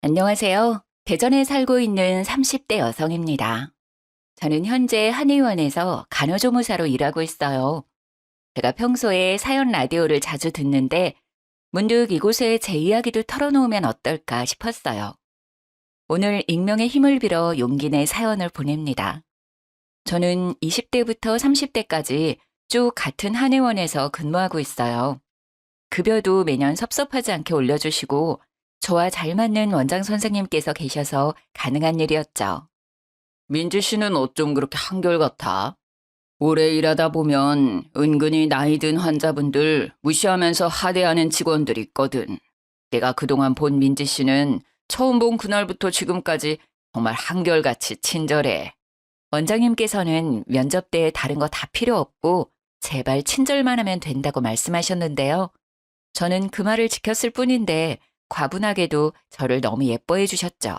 안녕하세요. 대전에 살고 있는 30대 여성입니다. 저는 현재 한의원에서 간호조무사로 일하고 있어요. 제가 평소에 사연 라디오를 자주 듣는데 문득 이곳에 제 이야기도 털어놓으면 어떨까 싶었어요. 오늘 익명의 힘을 빌어 용기 내 사연을 보냅니다. 저는 20대부터 30대까지 쭉 같은 한의원에서 근무하고 있어요. 급여도 매년 섭섭하지 않게 올려주시고 저와 잘 맞는 원장 선생님께서 계셔서 가능한 일이었죠. 민지 씨는 어쩜 그렇게 한결같아? 오래 일하다 보면 은근히 나이 든 환자분들 무시하면서 하대하는 직원들 있거든. 내가 그동안 본 민지 씨는 처음 본 그날부터 지금까지 정말 한결같이 친절해. 원장님께서는 면접 때 다른 거 다 필요 없고 제발 친절만 하면 된다고 말씀하셨는데요. 저는 그 말을 지켰을 뿐인데 과분하게도 저를 너무 예뻐해 주셨죠.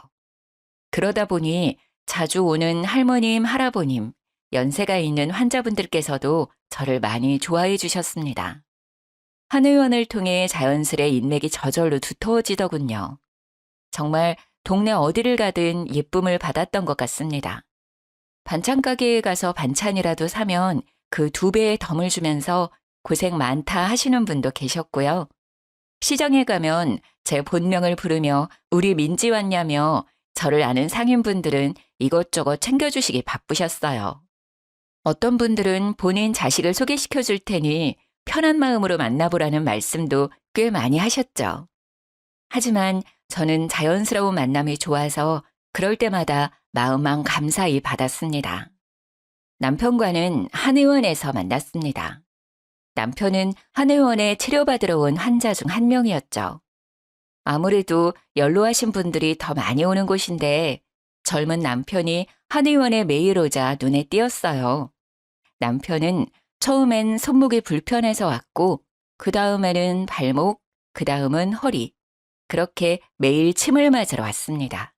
그러다 보니 자주 오는 할머님, 할아버님, 연세가 있는 환자분들께서도 저를 많이 좋아해 주셨습니다. 한의원을 통해 자연스레 인맥이 저절로 두터워지더군요. 정말 동네 어디를 가든 예쁨을 받았던 것 같습니다. 반찬 가게에 가서 반찬이라도 사면 그 2배의 덤을 주면서 고생 많다 하시는 분도 계셨고요. 시장에 가면 제 본명을 부르며 우리 민지 왔냐며 저를 아는 상인분들은 이것저것 챙겨주시기 바쁘셨어요. 어떤 분들은 본인 자식을 소개시켜 줄 테니 편한 마음으로 만나보라는 말씀도 꽤 많이 하셨죠. 하지만 저는 자연스러운 만남이 좋아서 그럴 때마다 마음만 감사히 받았습니다. 남편과는 한의원에서 만났습니다. 남편은 한의원에 치료받으러 온 환자 중 한 명이었죠. 아무래도 연로하신 분들이 더 많이 오는 곳인데 젊은 남편이 한의원에 매일 오자 눈에 띄었어요. 남편은 처음엔 손목이 불편해서 왔고 그 다음에는 발목, 그 다음은 허리. 그렇게 매일 침을 맞으러 왔습니다.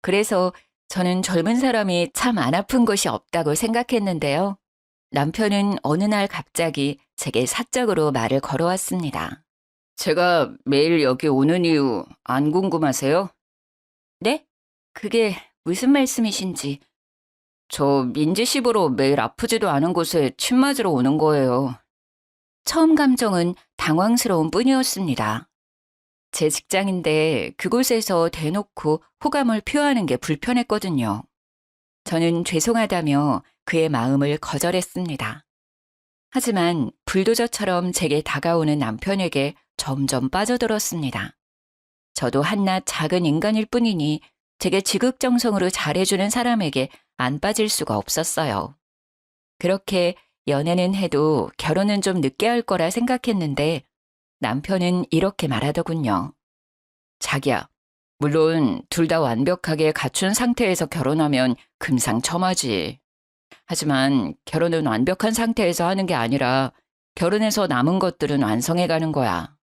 그래서 저는 젊은 사람이 참 안 아픈 곳이 없다고 생각했는데요. 남편은 어느 날 갑자기 제게 사적으로 말을 걸어왔습니다. 제가 매일 여기 오는 이유 안 궁금하세요? 네? 그게 무슨 말씀이신지. 저 민지 씨 보러 매일 아프지도 않은 곳에 침 맞으러 오는 거예요. 처음 감정은 당황스러운 뿐이었습니다. 제 직장인데 그곳에서 대놓고 호감을 표하는 게 불편했거든요. 저는 죄송하다며 그의 마음을 거절했습니다. 하지만 불도저처럼 제게 다가오는 남편에게 점점 빠져들었습니다. 저도 한낱 작은 인간일 뿐이니 제게 지극정성으로 잘해주는 사람에게 안 빠질 수가 없었어요. 그렇게 연애는 해도 결혼은 좀 늦게 할 거라 생각했는데 남편은 이렇게 말하더군요. 자기야, 물론 둘 다 완벽하게 갖춘 상태에서 결혼하면 금상첨화지. 하지만 결혼은 완벽한 상태에서 하는 게 아니라 결혼해서 남은 것들은 완성해 가는 거야.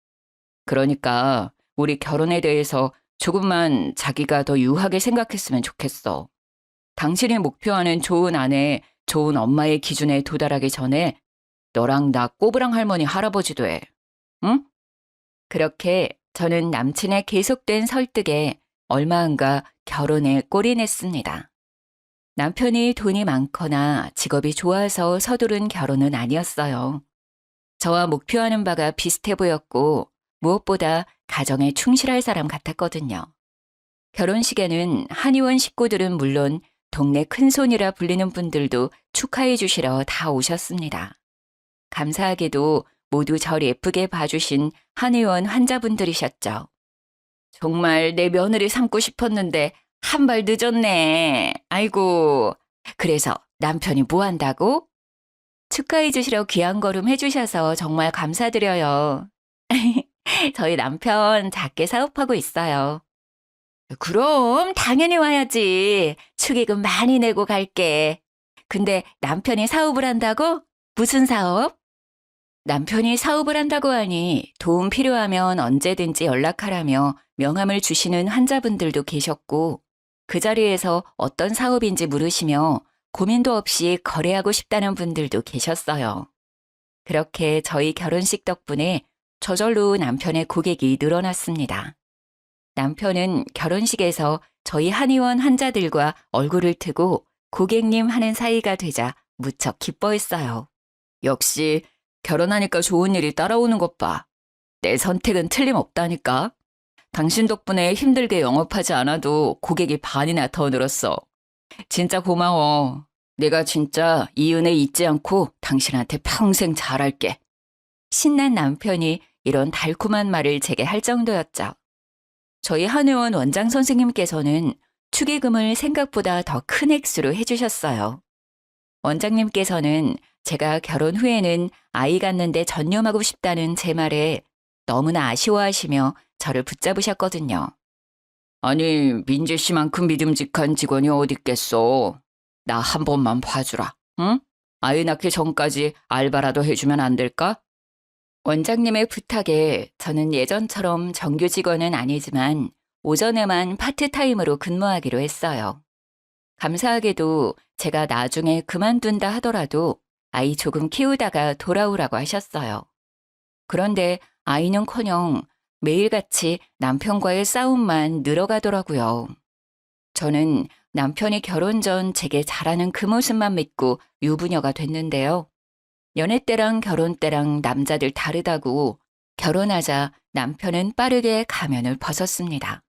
그러니까 우리 결혼에 대해서 조금만 자기가 더 유하게 생각했으면 좋겠어. 당신이 목표하는 좋은 아내, 좋은 엄마의 기준에 도달하기 전에 너랑 나 꼬부랑 할머니 할아버지 돼. 응? 그렇게 저는 남친의 계속된 설득에 얼마 안가 결혼에 골인했습니다. 남편이 돈이 많거나 직업이 좋아서 서두른 결혼은 아니었어요. 저와 목표하는 바가 비슷해 보였고 무엇보다 가정에 충실할 사람 같았거든요. 결혼식에는 한의원 식구들은 물론 동네 큰손이라 불리는 분들도 축하해 주시러 다 오셨습니다. 감사하게도 모두 절 예쁘게 봐주신 한의원 환자분들이셨죠. 정말 내 며느리 삼고 싶었는데 한 발 늦었네. 아이고. 그래서 남편이 뭐 한다고? 축하해 주시러 귀한 걸음 해주셔서 정말 감사드려요. 저희 남편 작게 사업하고 있어요. 그럼 당연히 와야지. 축의금 많이 내고 갈게. 근데 남편이 사업을 한다고? 무슨 사업? 남편이 사업을 한다고 하니 도움 필요하면 언제든지 연락하라며 명함을 주시는 환자분들도 계셨고 그 자리에서 어떤 사업인지 물으시며 고민도 없이 거래하고 싶다는 분들도 계셨어요. 그렇게 저희 결혼식 덕분에 저절로 남편의 고객이 늘어났습니다. 남편은 결혼식에서 저희 한의원 환자들과 얼굴을 트고 고객님 하는 사이가 되자 무척 기뻐했어요. 역시 결혼하니까 좋은 일이 따라오는 것 봐. 내 선택은 틀림없다니까. 당신 덕분에 힘들게 영업하지 않아도 고객이 반이나 더 늘었어. 진짜 고마워. 내가 진짜 이 은혜 잊지 않고 당신한테 평생 잘할게. 신난 남편이 이런 달콤한 말을 제게 할 정도였죠. 저희 한의원 원장 선생님께서는 축의금을 생각보다 더 큰 액수로 해주셨어요. 원장님께서는 제가 결혼 후에는 아이 갖는데 전념하고 싶다는 제 말에 너무나 아쉬워하시며 저를 붙잡으셨거든요. 아니, 민재 씨만큼 믿음직한 직원이 어디 있겠어. 나 한 번만 봐주라, 응? 아이 낳기 전까지 알바라도 해주면 안 될까? 원장님의 부탁에 저는 예전처럼 정규 직원은 아니지만 오전에만 파트타임으로 근무하기로 했어요. 감사하게도 제가 나중에 그만둔다 하더라도 아이 조금 키우다가 돌아오라고 하셨어요. 그런데 아이는커녕 매일같이 남편과의 싸움만 늘어가더라고요. 저는 남편이 결혼 전 제게 잘하는 그 모습만 믿고 유부녀가 됐는데요. 연애 때랑 결혼 때랑 남자들 다르다고 결혼하자 남편은 빠르게 가면을 벗었습니다.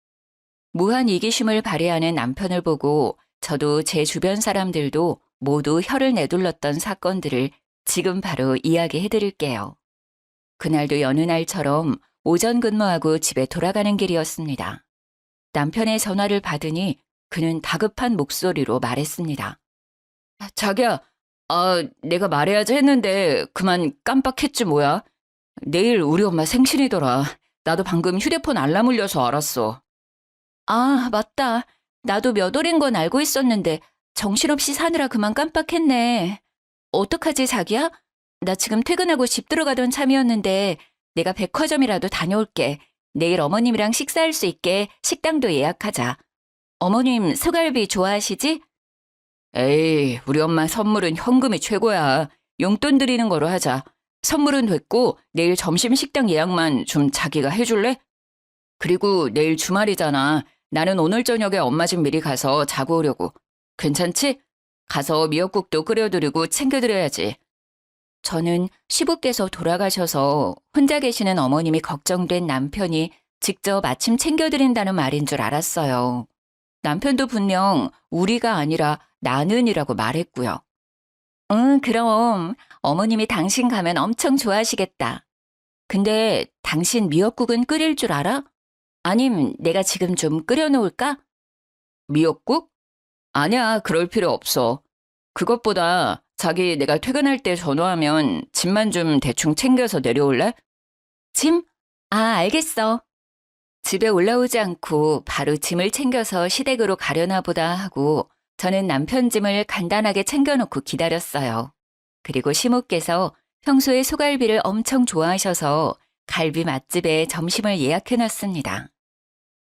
무한 이기심을 발휘하는 남편을 보고 저도 제 주변 사람들도 모두 혀를 내둘렀던 사건들을 지금 바로 이야기해 드릴게요. 그날도 여느 날처럼 오전 근무하고 집에 돌아가는 길이었습니다. 남편의 전화를 받으니 그는 다급한 목소리로 말했습니다. 자기야, 내가 말해야지 했는데 그만 깜빡했지 뭐야. 내일 우리 엄마 생신이더라. 나도 방금 휴대폰 알람 울려서 알았어. 아, 맞다. 나도 몇 월인 건 알고 있었는데 정신없이 사느라 그만 깜빡했네. 어떡하지, 자기야? 나 지금 퇴근하고 집 들어가던 참이었는데 내가 백화점이라도 다녀올게. 내일 어머님이랑 식사할 수 있게 식당도 예약하자. 어머님 소갈비 좋아하시지? 에이, 우리 엄마 선물은 현금이 최고야. 용돈 드리는 거로 하자. 선물은 됐고 내일 점심 식당 예약만 좀 자기가 해줄래? 그리고 내일 주말이잖아. 나는 오늘 저녁에 엄마 집 미리 가서 자고 오려고. 괜찮지? 가서 미역국도 끓여드리고 챙겨드려야지. 저는 시부께서 돌아가셔서 혼자 계시는 어머님이 걱정된 남편이 직접 아침 챙겨드린다는 말인 줄 알았어요. 남편도 분명 우리가 아니라 나는이라고 말했고요. 응, 그럼 어머님이 당신 가면 엄청 좋아하시겠다. 근데 당신 미역국은 끓일 줄 알아? 아님 내가 지금 좀 끓여놓을까? 미역국? 아니야, 그럴 필요 없어. 그것보다 자기 내가 퇴근할 때 전화하면 짐만 좀 대충 챙겨서 내려올래? 짐? 아, 알겠어. 집에 올라오지 않고 바로 짐을 챙겨서 시댁으로 가려나 보다 하고 저는 남편 짐을 간단하게 챙겨놓고 기다렸어요. 그리고 시모께서 평소에 소갈비를 엄청 좋아하셔서 갈비 맛집에 점심을 예약해놨습니다.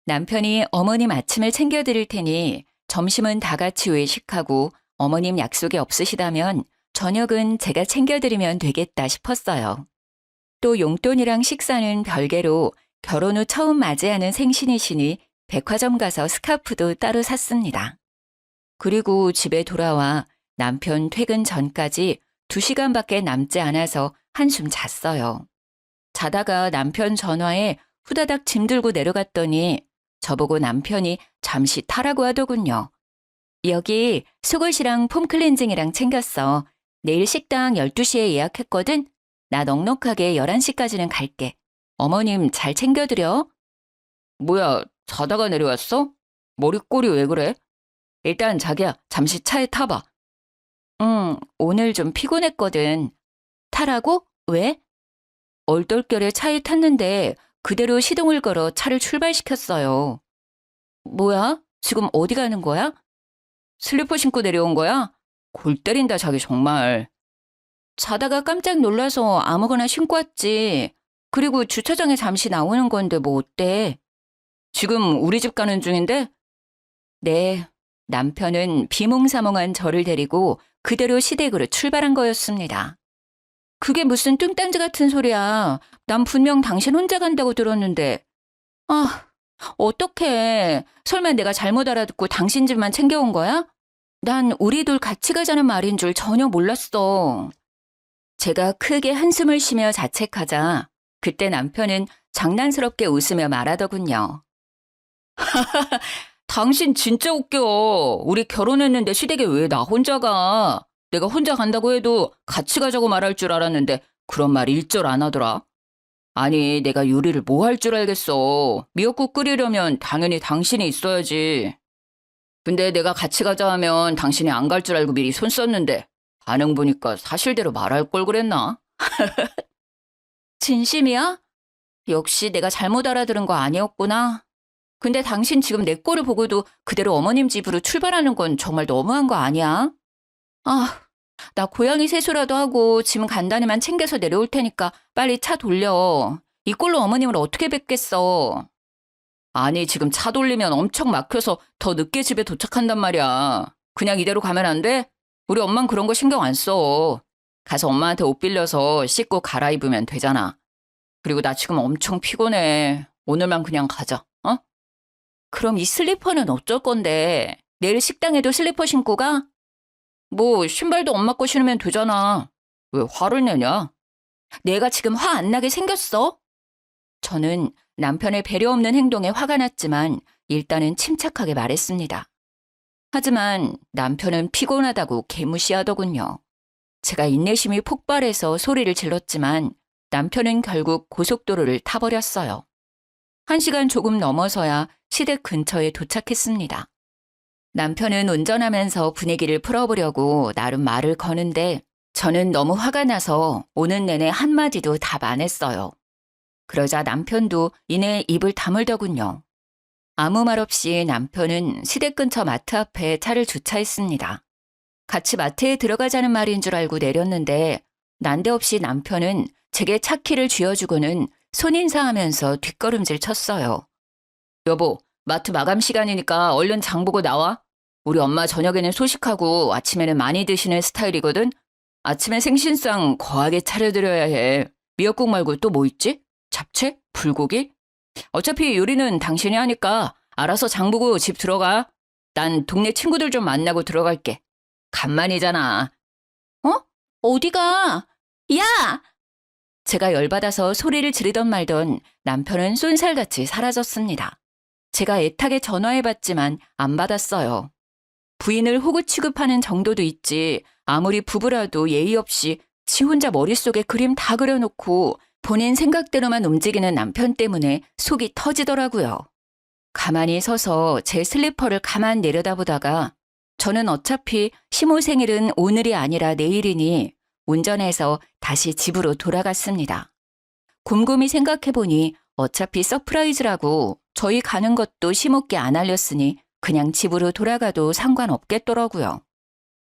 남편이 어머님 아침을 챙겨드릴 테니 점심은 다 같이 외식하고 어머님 약속이 없으시다면 저녁은 제가 챙겨드리면 되겠다 싶었어요. 또 용돈이랑 식사는 별개로 결혼 후 처음 맞이하는 생신이시니 백화점 가서 스카프도 따로 샀습니다. 그리고 집에 돌아와 남편 퇴근 전까지 2시간밖에 남지 않아서 한숨 잤어요. 자다가 남편 전화에 후다닥 짐 들고 내려갔더니 저보고 남편이 잠시 타라고 하더군요. 여기 속옷이랑 폼 클렌징이랑 챙겼어. 내일 식당 12시에 예약했거든. 나 넉넉하게 11시까지는 갈게. 어머님 잘 챙겨드려. 뭐야, 자다가 내려왔어? 머리꼴이 왜 그래? 일단 자기야, 잠시 차에 타봐. 응, 오늘 좀 피곤했거든. 타라고? 왜? 얼떨결에 차에 탔는데 그대로 시동을 걸어 차를 출발시켰어요. 뭐야? 지금 어디 가는 거야? 슬리퍼 신고 내려온 거야? 골 때린다, 자기 정말. 자다가 깜짝 놀라서 아무거나 신고 왔지. 그리고 주차장에 잠시 나오는 건데 뭐 어때? 지금 우리 집 가는 중인데? 네, 남편은 비몽사몽한 저를 데리고 그대로 시댁으로 출발한 거였습니다. 그게 무슨 뚱딴지 같은 소리야. 난 분명 당신 혼자 간다고 들었는데. 아, 어떡해. 설마 내가 잘못 알아듣고 당신 집만 챙겨온 거야? 난 우리 둘 같이 가자는 말인 줄 전혀 몰랐어. 제가 크게 한숨을 쉬며 자책하자 그때 남편은 장난스럽게 웃으며 말하더군요. 당신 진짜 웃겨. 우리 결혼했는데 시댁에 왜 나 혼자 가? 내가 혼자 간다고 해도 같이 가자고 말할 줄 알았는데 그런 말 일절 안 하더라. 아니, 내가 요리를 뭐 할 줄 알겠어. 미역국 끓이려면 당연히 당신이 있어야지. 근데 내가 같이 가자 하면 당신이 안 갈 줄 알고 미리 손 썼는데 반응 보니까 사실대로 말할 걸 그랬나? 진심이야? 역시 내가 잘못 알아들은 거 아니었구나. 근데 당신 지금 내 꼴을 보고도 그대로 어머님 집으로 출발하는 건 정말 너무한 거 아니야? 아, 나 고양이 세수라도 하고 짐 간단히만 챙겨서 내려올 테니까 빨리 차 돌려. 이 꼴로 어머님을 어떻게 뵙겠어. 아니, 지금 차 돌리면 엄청 막혀서 더 늦게 집에 도착한단 말이야. 그냥 이대로 가면 안 돼? 우리 엄만 그런 거 신경 안 써. 가서 엄마한테 옷 빌려서 씻고 갈아입으면 되잖아. 그리고 나 지금 엄청 피곤해. 오늘만 그냥 가자, 어? 그럼 이 슬리퍼는 어쩔 건데? 내일 식당에도 슬리퍼 신고 가? 뭐 신발도 엄마 거 신으면 되잖아. 왜 화를 내냐? 내가 지금 화 안 나게 생겼어? 저는 남편의 배려 없는 행동에 화가 났지만 일단은 침착하게 말했습니다. 하지만 남편은 피곤하다고 개무시하더군요. 제가 인내심이 폭발해서 소리를 질렀지만 남편은 결국 고속도로를 타버렸어요. 1시간 조금 넘어서야 시댁 근처에 도착했습니다. 남편은 운전하면서 분위기를 풀어보려고 나름 말을 거는데 저는 너무 화가 나서 오는 내내 한마디도 답 안 했어요. 그러자 남편도 이내 입을 다물더군요. 아무 말 없이 남편은 시댁 근처 마트 앞에 차를 주차했습니다. 같이 마트에 들어가자는 말인 줄 알고 내렸는데 난데없이 남편은 제게 차 키를 쥐어주고는 손인사하면서 뒷걸음질 쳤어요. 여보, 마트 마감 시간이니까 얼른 장 보고 나와. 우리 엄마 저녁에는 소식하고 아침에는 많이 드시는 스타일이거든. 아침에 생신상 거하게 차려드려야 해. 미역국 말고 또 뭐 있지? 잡채? 불고기? 어차피 요리는 당신이 하니까 알아서 장 보고 집 들어가. 난 동네 친구들 좀 만나고 들어갈게. 간만이잖아. 어? 어디가? 야! 제가 열받아서 소리를 지르던 말던 남편은 쏜살같이 사라졌습니다. 제가 애타게 전화해봤지만 안 받았어요. 부인을 호구 취급하는 정도도 있지 아무리 부부라도 예의 없이 지 혼자 머릿속에 그림 다 그려놓고 본인 생각대로만 움직이는 남편 때문에 속이 터지더라고요. 가만히 서서 제 슬리퍼를 가만 내려다보다가 저는 어차피 시모 생일은 오늘이 아니라 내일이니 운전해서 다시 집으로 돌아갔습니다. 곰곰이 생각해보니 어차피 서프라이즈라고 저희 가는 것도 시모께 안 알렸으니 그냥 집으로 돌아가도 상관없겠더라고요.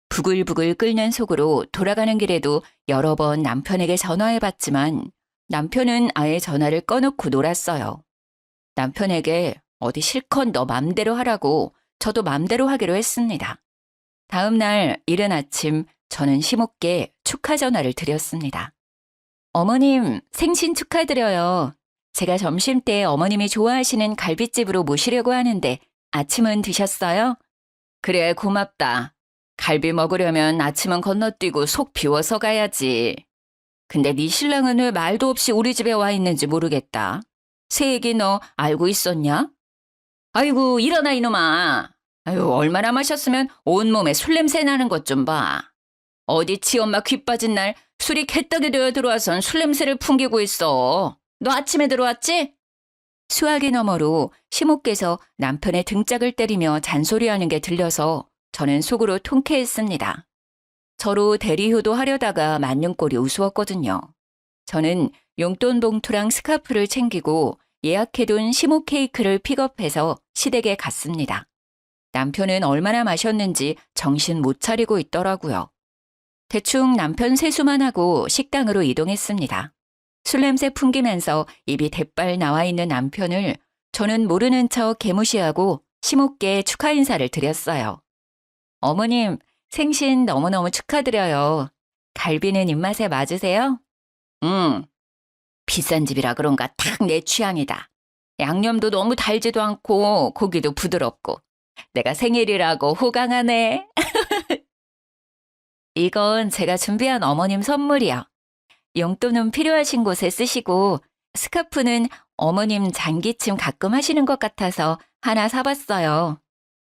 부글부글 끓는 속으로 돌아가는 길에도 여러 번 남편에게 전화해봤지만 남편은 아예 전화를 꺼놓고 놀았어요. 남편에게 어디 실컷 너 맘대로 하라고 저도 맘대로 하기로 했습니다. 다음 날 이른 아침 저는 시모께 축하 전화를 드렸습니다. 어머님, 생신 축하드려요. 제가 점심때 어머님이 좋아하시는 갈빗집으로 모시려고 하는데 아침은 드셨어요? 그래, 고맙다. 갈비 먹으려면 아침은 건너뛰고 속 비워서 가야지. 근데 네 신랑은 왜 말도 없이 우리 집에 와 있는지 모르겠다. 새 얘기 너 알고 있었냐? 아이고, 일어나 이놈아. 아유, 얼마나 마셨으면 온몸에 술 냄새 나는 것 좀 봐. 어디 지 엄마 귀 빠진 날 술이 개떡이 되어 들어와선 술 냄새를 풍기고 있어. 너 아침에 들어왔지? 수화기 너머로 시모께서 남편의 등짝을 때리며 잔소리하는 게 들려서 저는 속으로 통쾌했습니다. 저로 대리효도 하려다가 맞는 꼴이 우스웠거든요. 저는 용돈 봉투랑 스카프를 챙기고 예약해둔 시모 케이크를 픽업해서 시댁에 갔습니다. 남편은 얼마나 마셨는지 정신 못 차리고 있더라고요. 대충 남편 세수만 하고 식당으로 이동했습니다. 술 냄새 풍기면서 입이 대빨 나와 있는 남편을 저는 모르는 척 개무시하고 시모께 축하 인사를 드렸어요. 어머님, 생신 너무너무 축하드려요. 갈비는 입맛에 맞으세요? 응. 비싼 집이라 그런가 딱 내 취향이다. 양념도 너무 달지도 않고 고기도 부드럽고 내가 생일이라고 호강하네. 이건 제가 준비한 어머님 선물이요. 용돈은 필요하신 곳에 쓰시고 스카프는 어머님 잔기침 가끔 하시는 것 같아서 하나 사봤어요.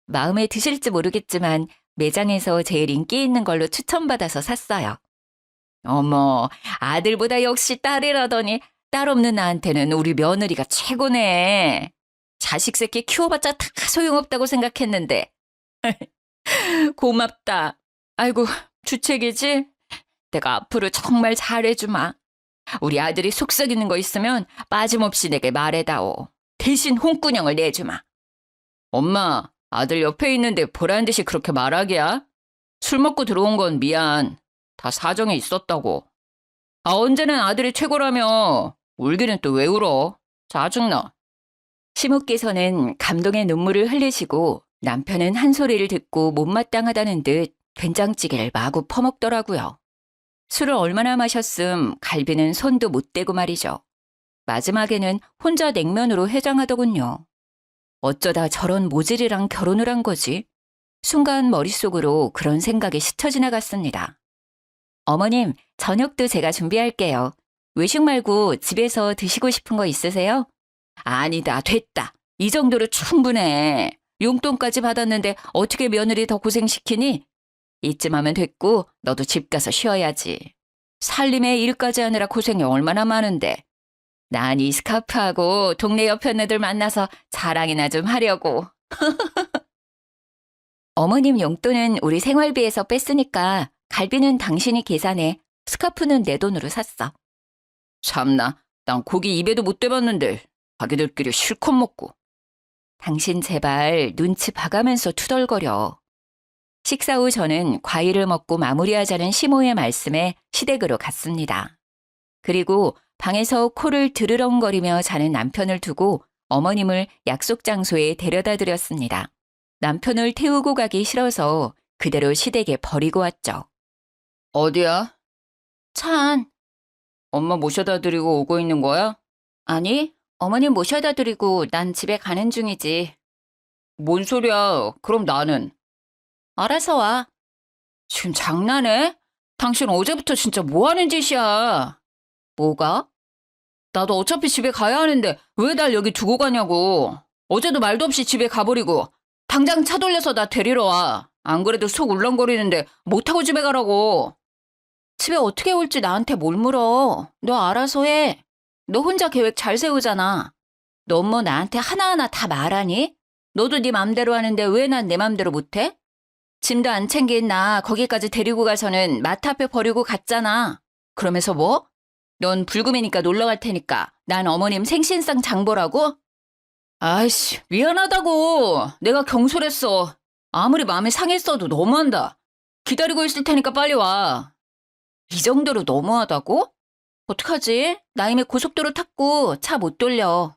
마음에 드실지 모르겠지만 매장에서 제일 인기 있는 걸로 추천받아서 샀어요. 어머, 아들보다 역시 딸이라더니 딸 없는 나한테는 우리 며느리가 최고네. 자식 새끼 키워봤자 다 소용없다고 생각했는데. 고맙다. 아이고, 주책이지? 내가 앞으로 정말 잘해주마. 우리 아들이 속썩이는 거 있으면 빠짐없이 내게 말해다오. 대신 홍군형을 내주마. 엄마, 아들 옆에 있는데 보란 듯이 그렇게 말하기야? 술 먹고 들어온 건 미안. 다 사정이 있었다고. 아, 언제는 아들이 최고라며. 울기는 또 왜 울어? 짜증나. 시모께서는 감동의 눈물을 흘리시고 남편은 한 소리를 듣고 못마땅하다는 듯 된장찌개를 마구 퍼먹더라고요. 술을 얼마나 마셨음 갈비는 손도 못 대고 말이죠. 마지막에는 혼자 냉면으로 해장하더군요. 어쩌다 저런 모질이랑 결혼을 한 거지? 순간 머릿속으로 그런 생각이 스쳐 지나갔습니다. 어머님, 저녁도 제가 준비할게요. 외식 말고 집에서 드시고 싶은 거 있으세요? 아니다, 됐다. 이 정도로 충분해. 용돈까지 받았는데 어떻게 며느리 더 고생시키니? 이쯤 하면 됐고 너도 집 가서 쉬어야지. 살림에 일까지 하느라 고생이 얼마나 많은데. 난 이 스카프하고 동네 여편네들 만나서 자랑이나 좀 하려고. 어머님 용돈은 우리 생활비에서 뺐으니까 갈비는 당신이 계산해. 스카프는 내 돈으로 샀어. 참나, 난 고기 입에도 못 대봤는데 자기들끼리 실컷 먹고. 당신 제발 눈치 봐가면서 투덜거려. 식사 후 저는 과일을 먹고 마무리하자는 시모의 말씀에 시댁으로 갔습니다. 그리고 방에서 코를 드르렁거리며 자는 남편을 두고 어머님을 약속 장소에 데려다 드렸습니다. 남편을 태우고 가기 싫어서 그대로 시댁에 버리고 왔죠. 어디야? 차 안. 엄마 모셔다 드리고 오고 있는 거야? 아니, 어머님 모셔다 드리고 난 집에 가는 중이지. 뭔 소리야? 그럼 나는? 알아서 와. 지금 장난해? 당신 어제부터 진짜 뭐 하는 짓이야? 뭐가? 나도 어차피 집에 가야 하는데 왜 날 여기 두고 가냐고. 어제도 말도 없이 집에 가버리고 당장 차 돌려서 나 데리러 와. 안 그래도 속 울렁거리는데 못 타고 집에 가라고. 집에 어떻게 올지 나한테 뭘 물어. 너 알아서 해. 너 혼자 계획 잘 세우잖아. 너 뭐 나한테 하나하나 다 말하니? 너도 네 맘대로 하는데 왜 난 내 맘대로 못해? 짐도 안 챙긴 나 거기까지 데리고 가서는 마트 앞에 버리고 갔잖아. 그러면서 뭐? 넌 불금이니까 놀러 갈 테니까 난 어머님 생신상 장보라고? 아이씨, 미안하다고. 내가 경솔했어. 아무리 마음이 상했어도 너무한다. 기다리고 있을 테니까 빨리 와. 이 정도로 너무하다고? 어떡하지? 나 이미 고속도로 탔고 차 못 돌려.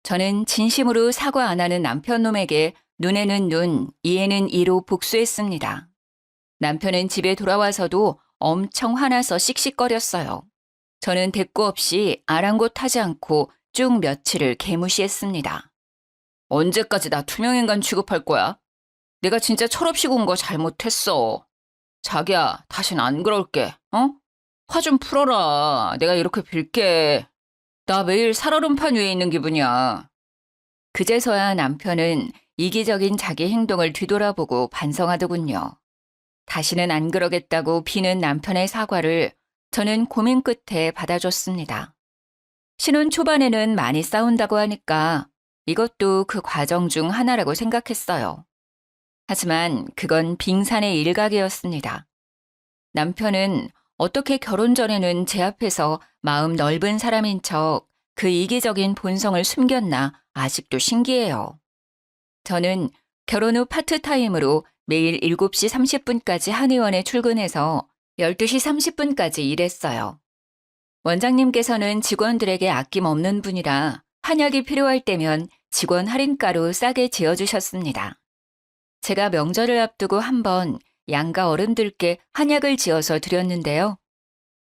저는 진심으로 사과 안 하는 남편 놈에게 눈에는 눈, 이에는 이로 복수했습니다. 남편은 집에 돌아와서도 엄청 화나서 씩씩거렸어요. 저는 대꾸 없이 아랑곳하지 않고 쭉 며칠을 개무시했습니다. 언제까지 나 투명인간 취급할 거야? 내가 진짜 철없이 군 거 잘못했어. 자기야, 다신 안 그럴게, 어? 화 좀 풀어라. 내가 이렇게 빌게. 나 매일 살얼음판 위에 있는 기분이야. 그제서야 남편은 이기적인 자기 행동을 뒤돌아보고 반성하더군요. 다시는 안 그러겠다고 비는 남편의 사과를 저는 고민 끝에 받아줬습니다. 신혼 초반에는 많이 싸운다고 하니까 이것도 그 과정 중 하나라고 생각했어요. 하지만 그건 빙산의 일각이었습니다. 남편은 어떻게 결혼 전에는 제 앞에서 마음 넓은 사람인 척 그 이기적인 본성을 숨겼나 아직도 신기해요. 저는 결혼 후 파트타임으로 매일 7시 30분까지 한의원에 출근해서 12시 30분까지 일했어요. 원장님께서는 직원들에게 아낌없는 분이라 한약이 필요할 때면 직원 할인가로 싸게 지어주셨습니다. 제가 명절을 앞두고 한번 양가 어른들께 한약을 지어서 드렸는데요.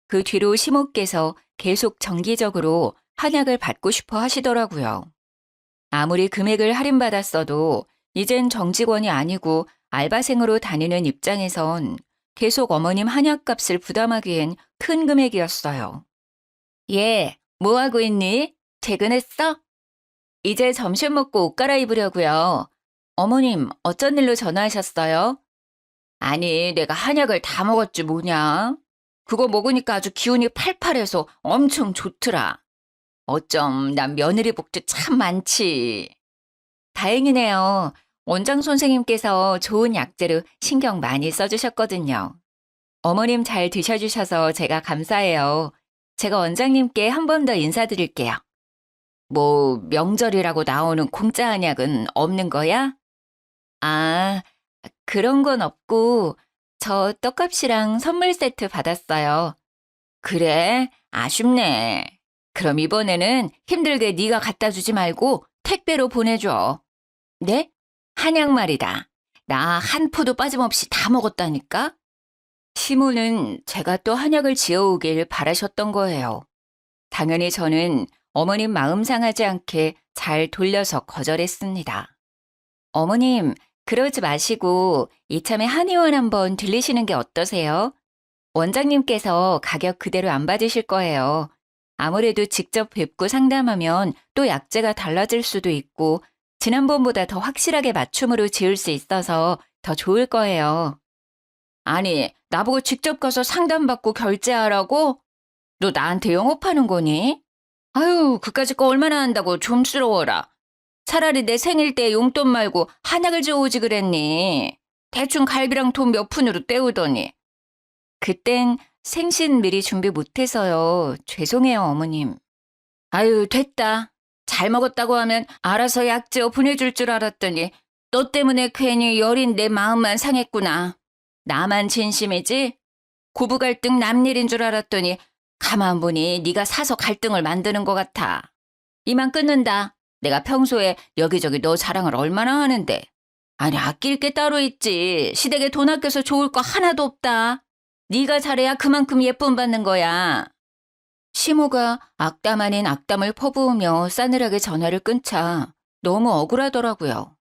그 뒤로 시모께서 계속 정기적으로 한약을 받고 싶어 하시더라고요. 아무리 금액을 할인받았어도 이젠 정직원이 아니고 알바생으로 다니는 입장에선 계속 어머님 한약값을 부담하기엔 큰 금액이었어요. 얘, 뭐 하고 있니? 퇴근했어? 이제 점심 먹고 옷 갈아입으려고요. 어머님, 어쩐 일로 전화하셨어요? 아니, 내가 한약을 다 먹었지 뭐냐? 그거 먹으니까 아주 기운이 팔팔해서 엄청 좋더라. 어쩜 난 며느리 복도 참 많지. 다행이네요. 원장 선생님께서 좋은 약재로 신경 많이 써주셨거든요. 어머님 잘 드셔주셔서 제가 감사해요. 제가 원장님께 한 번 더 인사드릴게요. 뭐 명절이라고 나오는 공짜 한약은 없는 거야? 아, 그런 건 없고 저 떡값이랑 선물 세트 받았어요. 그래? 아쉽네. 그럼 이번에는 힘들게 네가 갖다 주지 말고 택배로 보내줘. 네? 한약 말이다. 나 한 포도 빠짐없이 다 먹었다니까? 시모는 제가 또 한약을 지어오길 바라셨던 거예요. 당연히 저는 어머님 마음 상하지 않게 잘 돌려서 거절했습니다. 어머님, 그러지 마시고 이참에 한의원 한번 들리시는 게 어떠세요? 원장님께서 가격 그대로 안 받으실 거예요. 아무래도 직접 뵙고 상담하면 또 약재가 달라질 수도 있고 지난번보다 더 확실하게 맞춤으로 지을 수 있어서 더 좋을 거예요. 아니, 나보고 직접 가서 상담받고 결제하라고? 너 나한테 영업하는 거니? 아유, 그까짓 거 얼마나 한다고 좀스러워라. 차라리 내 생일 때 용돈 말고 한약을 줘오지 그랬니? 대충 갈비랑 돈 몇 푼으로 때우더니. 그땐 생신 미리 준비 못해서요. 죄송해요, 어머님. 아유, 됐다. 잘 먹었다고 하면 알아서 약재어 보내줄 줄 알았더니 너 때문에 괜히 여린 내 마음만 상했구나. 나만 진심이지? 고부 갈등 남일인 줄 알았더니 가만 보니 네가 사서 갈등을 만드는 것 같아. 이만 끊는다. 내가 평소에 여기저기 너 자랑을 얼마나 하는데. 아니, 아낄 게 따로 있지. 시댁에 돈 아껴서 좋을 거 하나도 없다. 네가 잘해야 그만큼 예쁨 받는 거야. 시모가 악담 아닌 악담을 퍼부으며 싸늘하게 전화를 끊자 너무 억울하더라고요.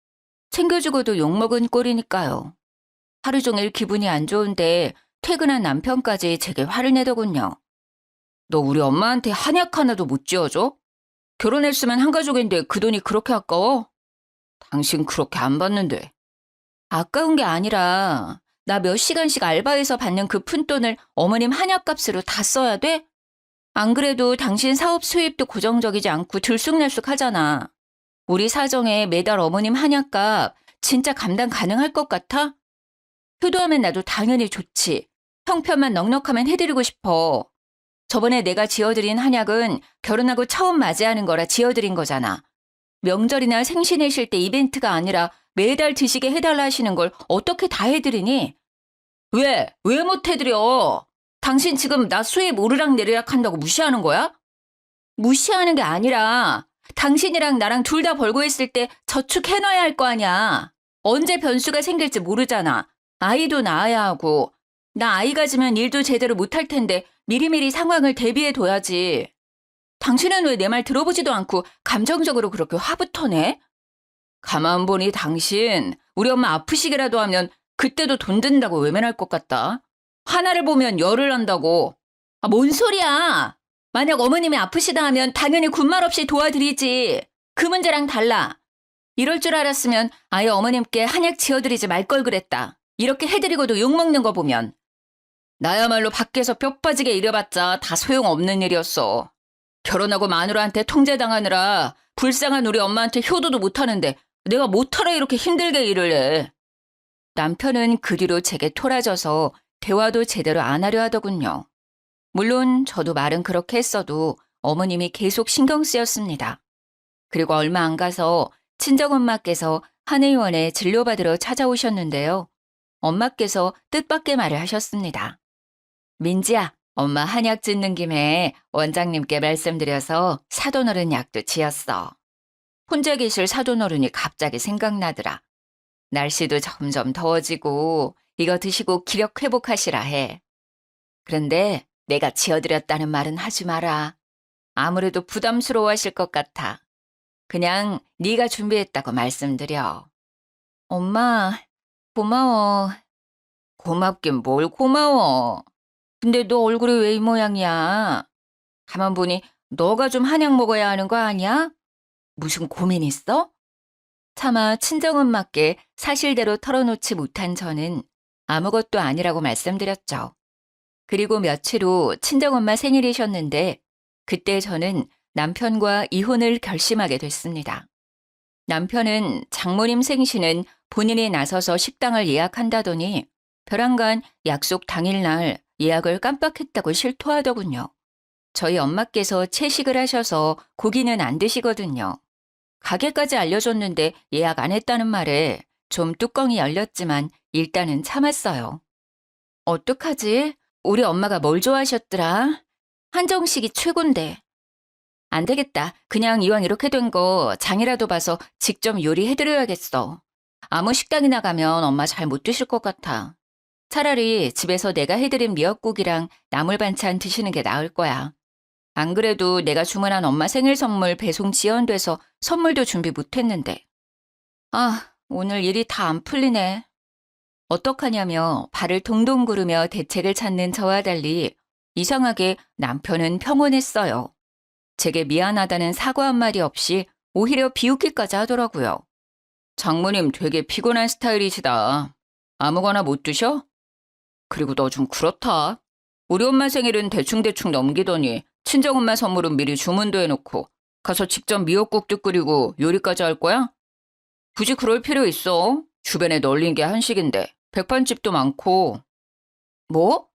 챙겨주고도 욕먹은 꼴이니까요. 하루 종일 기분이 안 좋은데 퇴근한 남편까지 제게 화를 내더군요. 너 우리 엄마한테 한약 하나도 못 지어줘? 결혼했으면 한 가족인데 그 돈이 그렇게 아까워? 당신 그렇게 안 받는데. 아까운 게 아니라 나 몇 시간씩 알바해서 받는 그 푼돈을 어머님 한약값으로 다 써야 돼? 안 그래도 당신 사업 수입도 고정적이지 않고 들쑥날쑥하잖아. 우리 사정에 매달 어머님 한약값 진짜 감당 가능할 것 같아? 효도하면 나도 당연히 좋지. 형편만 넉넉하면 해드리고 싶어. 저번에 내가 지어드린 한약은 결혼하고 처음 맞이하는 거라 지어드린 거잖아. 명절이나 생신이실 때 이벤트가 아니라 매달 드시게 해달라 하시는 걸 어떻게 다 해드리니? 왜? 왜 못 해드려? 당신 지금 나 수입 오르락내리락 한다고 무시하는 거야? 무시하는 게 아니라 당신이랑 나랑 둘 다 벌고 있을 때 저축해놔야 할 거 아니야. 언제 변수가 생길지 모르잖아. 아이도 낳아야 하고. 나 아이 가지면 일도 제대로 못할 텐데 미리미리 상황을 대비해 둬야지. 당신은 왜 내 말 들어보지도 않고 감정적으로 그렇게 화부터 내? 가만 보니 당신 우리 엄마 아프시기라도 하면 그때도 돈 든다고 외면할 것 같다. 하나를 보면 열을 난다고. 아, 뭔 소리야. 만약 어머님이 아프시다 하면 당연히 군말 없이 도와드리지. 그 문제랑 달라. 이럴 줄 알았으면 아예 어머님께 한약 지어드리지 말 걸 그랬다. 이렇게 해드리고도 욕먹는 거 보면. 나야말로 밖에서 뼈 빠지게 일해봤자 다 소용없는 일이었어. 결혼하고 마누라한테 통제당하느라 불쌍한 우리 엄마한테 효도도 못하는데 내가 못하러 이렇게 힘들게 일을 해. 남편은 그 뒤로 제게 토라져서 대화도 제대로 안 하려 하더군요. 물론 저도 말은 그렇게 했어도 어머님이 계속 신경 쓰였습니다. 그리고 얼마 안 가서 친정엄마께서 한의원에 진료받으러 찾아오셨는데요. 엄마께서 뜻밖의 말을 하셨습니다. 민지야, 엄마 한약 짓는 김에 원장님께 말씀드려서 사돈어른 약도 지었어. 혼자 계실 사돈어른이 갑자기 생각나더라. 날씨도 점점 더워지고 이거 드시고 기력 회복하시라 해. 그런데 내가 지어드렸다는 말은 하지 마라. 아무래도 부담스러워하실 것 같아. 그냥 네가 준비했다고 말씀드려. 엄마, 고마워. 고맙긴 뭘 고마워. 근데 너 얼굴이 왜 이 모양이야? 가만 보니 너가 좀 한약 먹어야 하는 거 아니야? 무슨 고민 있어? 차마 친정엄마께 사실대로 털어놓지 못한 저는 아무것도 아니라고 말씀드렸죠. 그리고 며칠 후 친정엄마 생일이셨는데 그때 저는 남편과 이혼을 결심하게 됐습니다. 남편은 장모님 생신은 본인이 나서서 식당을 예약한다더니 벼랑간 약속 당일날 예약을 깜빡했다고 실토하더군요. 저희 엄마께서 채식을 하셔서 고기는 안 드시거든요. 가게까지 알려줬는데 예약 안 했다는 말에 좀 뚜껑이 열렸지만 일단은 참았어요. 어떡하지? 우리 엄마가 뭘 좋아하셨더라? 한정식이 최곤데. 안 되겠다. 그냥 이왕 이렇게 된 거 장이라도 봐서 직접 요리해드려야겠어. 아무 식당이나 가면 엄마 잘 못 드실 것 같아. 차라리 집에서 내가 해드린 미역국이랑 나물 반찬 드시는 게 나을 거야. 안 그래도 내가 주문한 엄마 생일 선물 배송 지연돼서 선물도 준비 못했는데. 아, 오늘 일이 다 안 풀리네. 어떡하냐며 발을 동동 구르며 대책을 찾는 저와 달리 이상하게 남편은 평온했어요. 제게 미안하다는 사과 한마디 없이 오히려 비웃기까지 하더라고요. 장모님 되게 피곤한 스타일이시다. 아무거나 못 드셔? 그리고 너 좀 그렇다. 우리 엄마 생일은 대충대충 넘기더니 친정엄마 선물은 미리 주문도 해놓고 가서 직접 미역국도 끓이고 요리까지 할 거야? 굳이 그럴 필요 있어. 주변에 널린 게 한식인데 백반집도 많고. 뭐?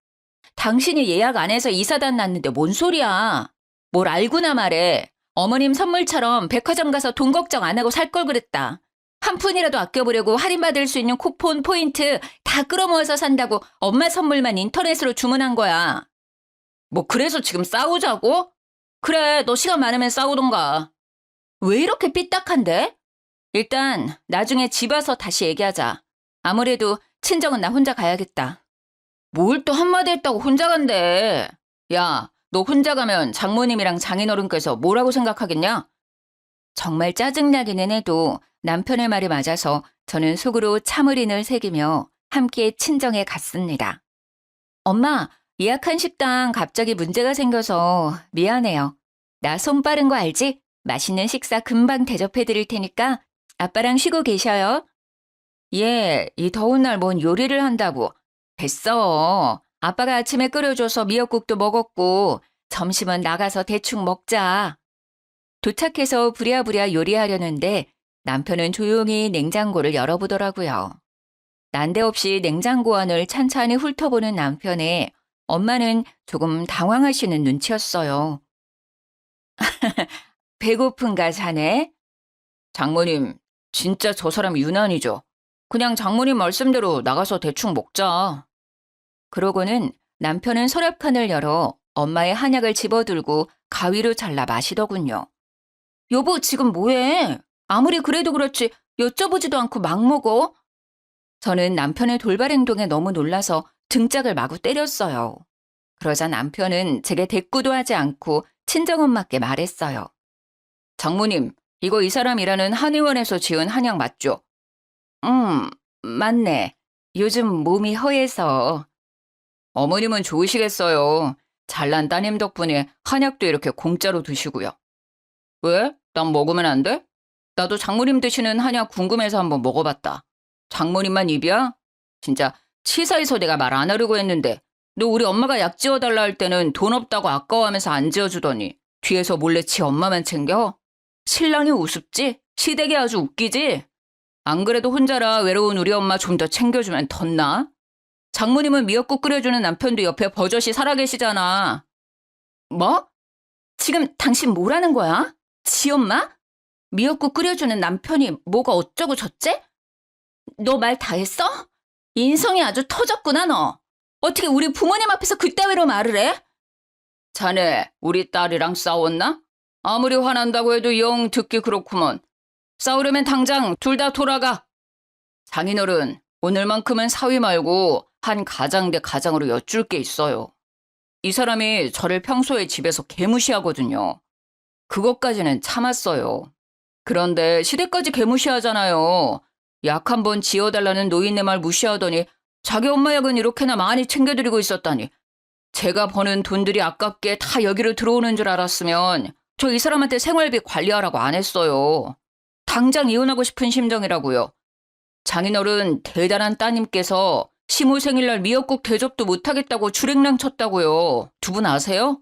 당신이 예약 안 해서 이사단 났는데 뭔 소리야. 뭘 알고나 말해. 어머님 선물처럼 백화점 가서 돈 걱정 안 하고 살 걸 그랬다. 한 푼이라도 아껴보려고 할인받을 수 있는 쿠폰, 포인트 다 끌어모아서 산다고 엄마 선물만 인터넷으로 주문한 거야. 뭐 그래서 지금 싸우자고? 그래, 너 시간 많으면 싸우던가. 왜 이렇게 삐딱한데? 일단 나중에 집 와서 다시 얘기하자. 아무래도 친정은 나 혼자 가야겠다. 뭘 또 한마디 했다고 혼자 간대. 야, 너 혼자 가면 장모님이랑 장인어른께서 뭐라고 생각하겠냐? 정말 짜증나기는 해도 남편의 말이 맞아서 저는 속으로 참을인을 새기며 함께 친정에 갔습니다. 엄마, 예약한 식당 갑자기 문제가 생겨서 미안해요. 나 손 빠른 거 알지? 맛있는 식사 금방 대접해 드릴 테니까 아빠랑 쉬고 계셔요. 예, 이 더운 날 뭔 요리를 한다고. 됐어. 아빠가 아침에 끓여줘서 미역국도 먹었고 점심은 나가서 대충 먹자. 도착해서 부랴부랴 요리하려는데 남편은 조용히 냉장고를 열어보더라고요. 난데없이 냉장고 안을 찬찬히 훑어보는 남편에 엄마는 조금 당황하시는 눈치였어요. 배고픈가 자네? 장모님, 진짜 저 사람 유난이죠. 그냥 장모님 말씀대로 나가서 대충 먹자. 그러고는 남편은 서랍칸을 열어 엄마의 한약을 집어들고 가위로 잘라 마시더군요. 여보, 지금 뭐해? 아무리 그래도 그렇지 여쭤보지도 않고 막 먹어? 저는 남편의 돌발 행동에 너무 놀라서 등짝을 마구 때렸어요. 그러자 남편은 제게 대꾸도 하지 않고 친정엄마께 말했어요. 장모님, 이거 이 사람 일하는 한의원에서 지은 한약 맞죠? 맞네. 요즘 몸이 허해서. 어머님은 좋으시겠어요. 잘난 따님 덕분에 한약도 이렇게 공짜로 드시고요. 왜? 난 먹으면 안 돼? 나도 장모님 드시는 한약 궁금해서 한번 먹어봤다. 장모님만 입이야? 진짜 치사해서 내가 말 안 하려고 했는데 너 우리 엄마가 약 지어달라 할 때는 돈 없다고 아까워하면서 안 지어주더니 뒤에서 몰래 지 엄마만 챙겨? 신랑이 우습지? 시댁이 아주 웃기지? 안 그래도 혼자라 외로운 우리 엄마 좀 더 챙겨주면 덧나? 장모님은 미역국 끓여주는 남편도 옆에 버젓이 살아계시잖아. 뭐? 지금 당신 뭐라는 거야? 지 엄마? 미역국 끓여주는 남편이 뭐가 어쩌고 저째? 너 말 다 했어? 인성이 아주 터졌구나 너. 어떻게 우리 부모님 앞에서 그따위로 말을 해? 자네 우리 딸이랑 싸웠나? 아무리 화난다고 해도 영 듣기 그렇구먼. 싸우려면 당장 둘 다 돌아가. 장인어른, 오늘만큼은 사위 말고 한 가장 대 가장으로 여쭐 게 있어요. 이 사람이 저를 평소에 집에서 개무시하거든요. 그것까지는 참았어요. 그런데 시댁까지 개무시하잖아요. 약 한 번 지어달라는 노인네 말 무시하더니 자기 엄마 약은 이렇게나 많이 챙겨드리고 있었다니. 제가 버는 돈들이 아깝게 다 여기로 들어오는 줄 알았으면 저 이 사람한테 생활비 관리하라고 안 했어요. 당장 이혼하고 싶은 심정이라고요. 장인어른 대단한 따님께서 시모 생일날 미역국 대접도 못하겠다고 주랭랑 쳤다고요. 두 분 아세요?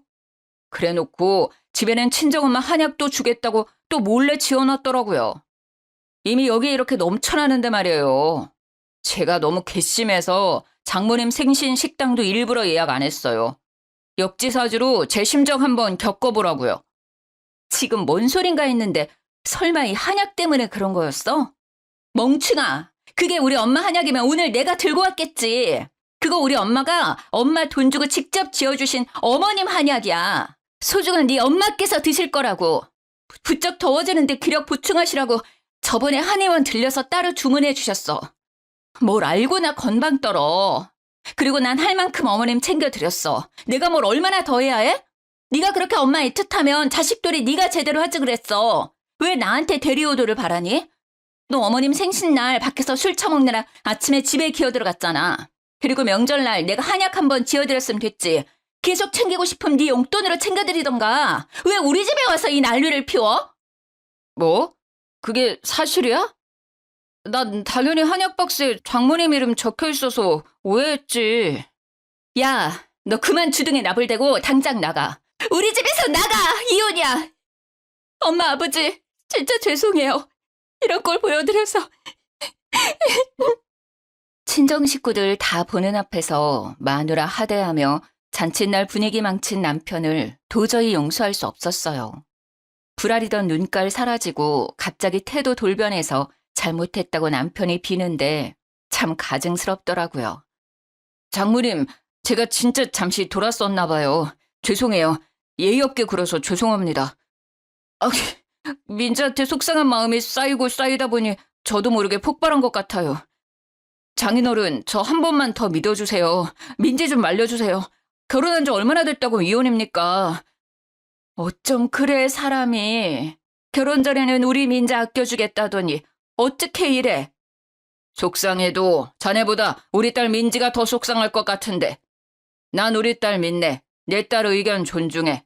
그래놓고 집에는 친정엄마 한약도 주겠다고 또 몰래 지어놨더라고요. 이미 여기에 이렇게 넘쳐나는데 말이에요. 제가 너무 괘씸해서 장모님 생신 식당도 일부러 예약 안 했어요. 역지사지로 제 심정 한번 겪어보라고요. 지금 뭔 소린가 했는데 설마 이 한약 때문에 그런 거였어? 멍충아, 그게 우리 엄마 한약이면 오늘 내가 들고 왔겠지. 그거 우리 엄마가 엄마 돈 주고 직접 지어주신 어머님 한약이야. 소중한 네 엄마께서 드실 거라고. 부쩍 더워지는데 기력 보충하시라고 저번에 한의원 들려서 따로 주문해 주셨어. 뭘 알고나 건방 떨어. 그리고 난 할 만큼 어머님 챙겨드렸어. 내가 뭘 얼마나 더 해야 해? 네가 그렇게 엄마 애틋하면 자식들이 네가 제대로 하지 그랬어. 왜 나한테 대리오도를 바라니? 너 어머님 생신날 밖에서 술 처먹느라 아침에 집에 기어 들어갔잖아. 그리고 명절날 내가 한약 한번 지어드렸으면 됐지. 계속 챙기고 싶으면 네 용돈으로 챙겨드리던가. 왜 우리 집에 와서 이 난리를 피워? 뭐? 그게 사실이야? 난 당연히 한약 박스에 장모님 이름 적혀 있어서 오해했지. 야, 너 그만 주둥에 나불대고 당장 나가. 우리 집에서 나가! 이혼이야! 엄마, 아버지, 진짜 죄송해요. 이런 걸 보여드려서. 친정 식구들 다 보는 앞에서 마누라 하대하며 잔칫날 분위기 망친 남편을 도저히 용서할 수 없었어요. 불아리던 눈깔 사라지고 갑자기 태도 돌변해서 잘못했다고 남편이 비는데 참 가증스럽더라고요. 장모님, 제가 진짜 잠시 돌았었나 봐요. 죄송해요. 예의 없게 굴어서 죄송합니다. 아, 민지한테 속상한 마음이 쌓이고 쌓이다 보니 저도 모르게 폭발한 것 같아요. 장인어른, 저 한 번만 더 믿어주세요. 민지 좀 말려주세요. 결혼한 지 얼마나 됐다고 이혼입니까? 어쩜 그래, 사람이. 결혼 전에는 우리 민지 아껴주겠다더니 어떻게 이래? 속상해도 자네보다 우리 딸 민지가 더 속상할 것 같은데. 난 우리 딸 믿네. 내 딸 의견 존중해.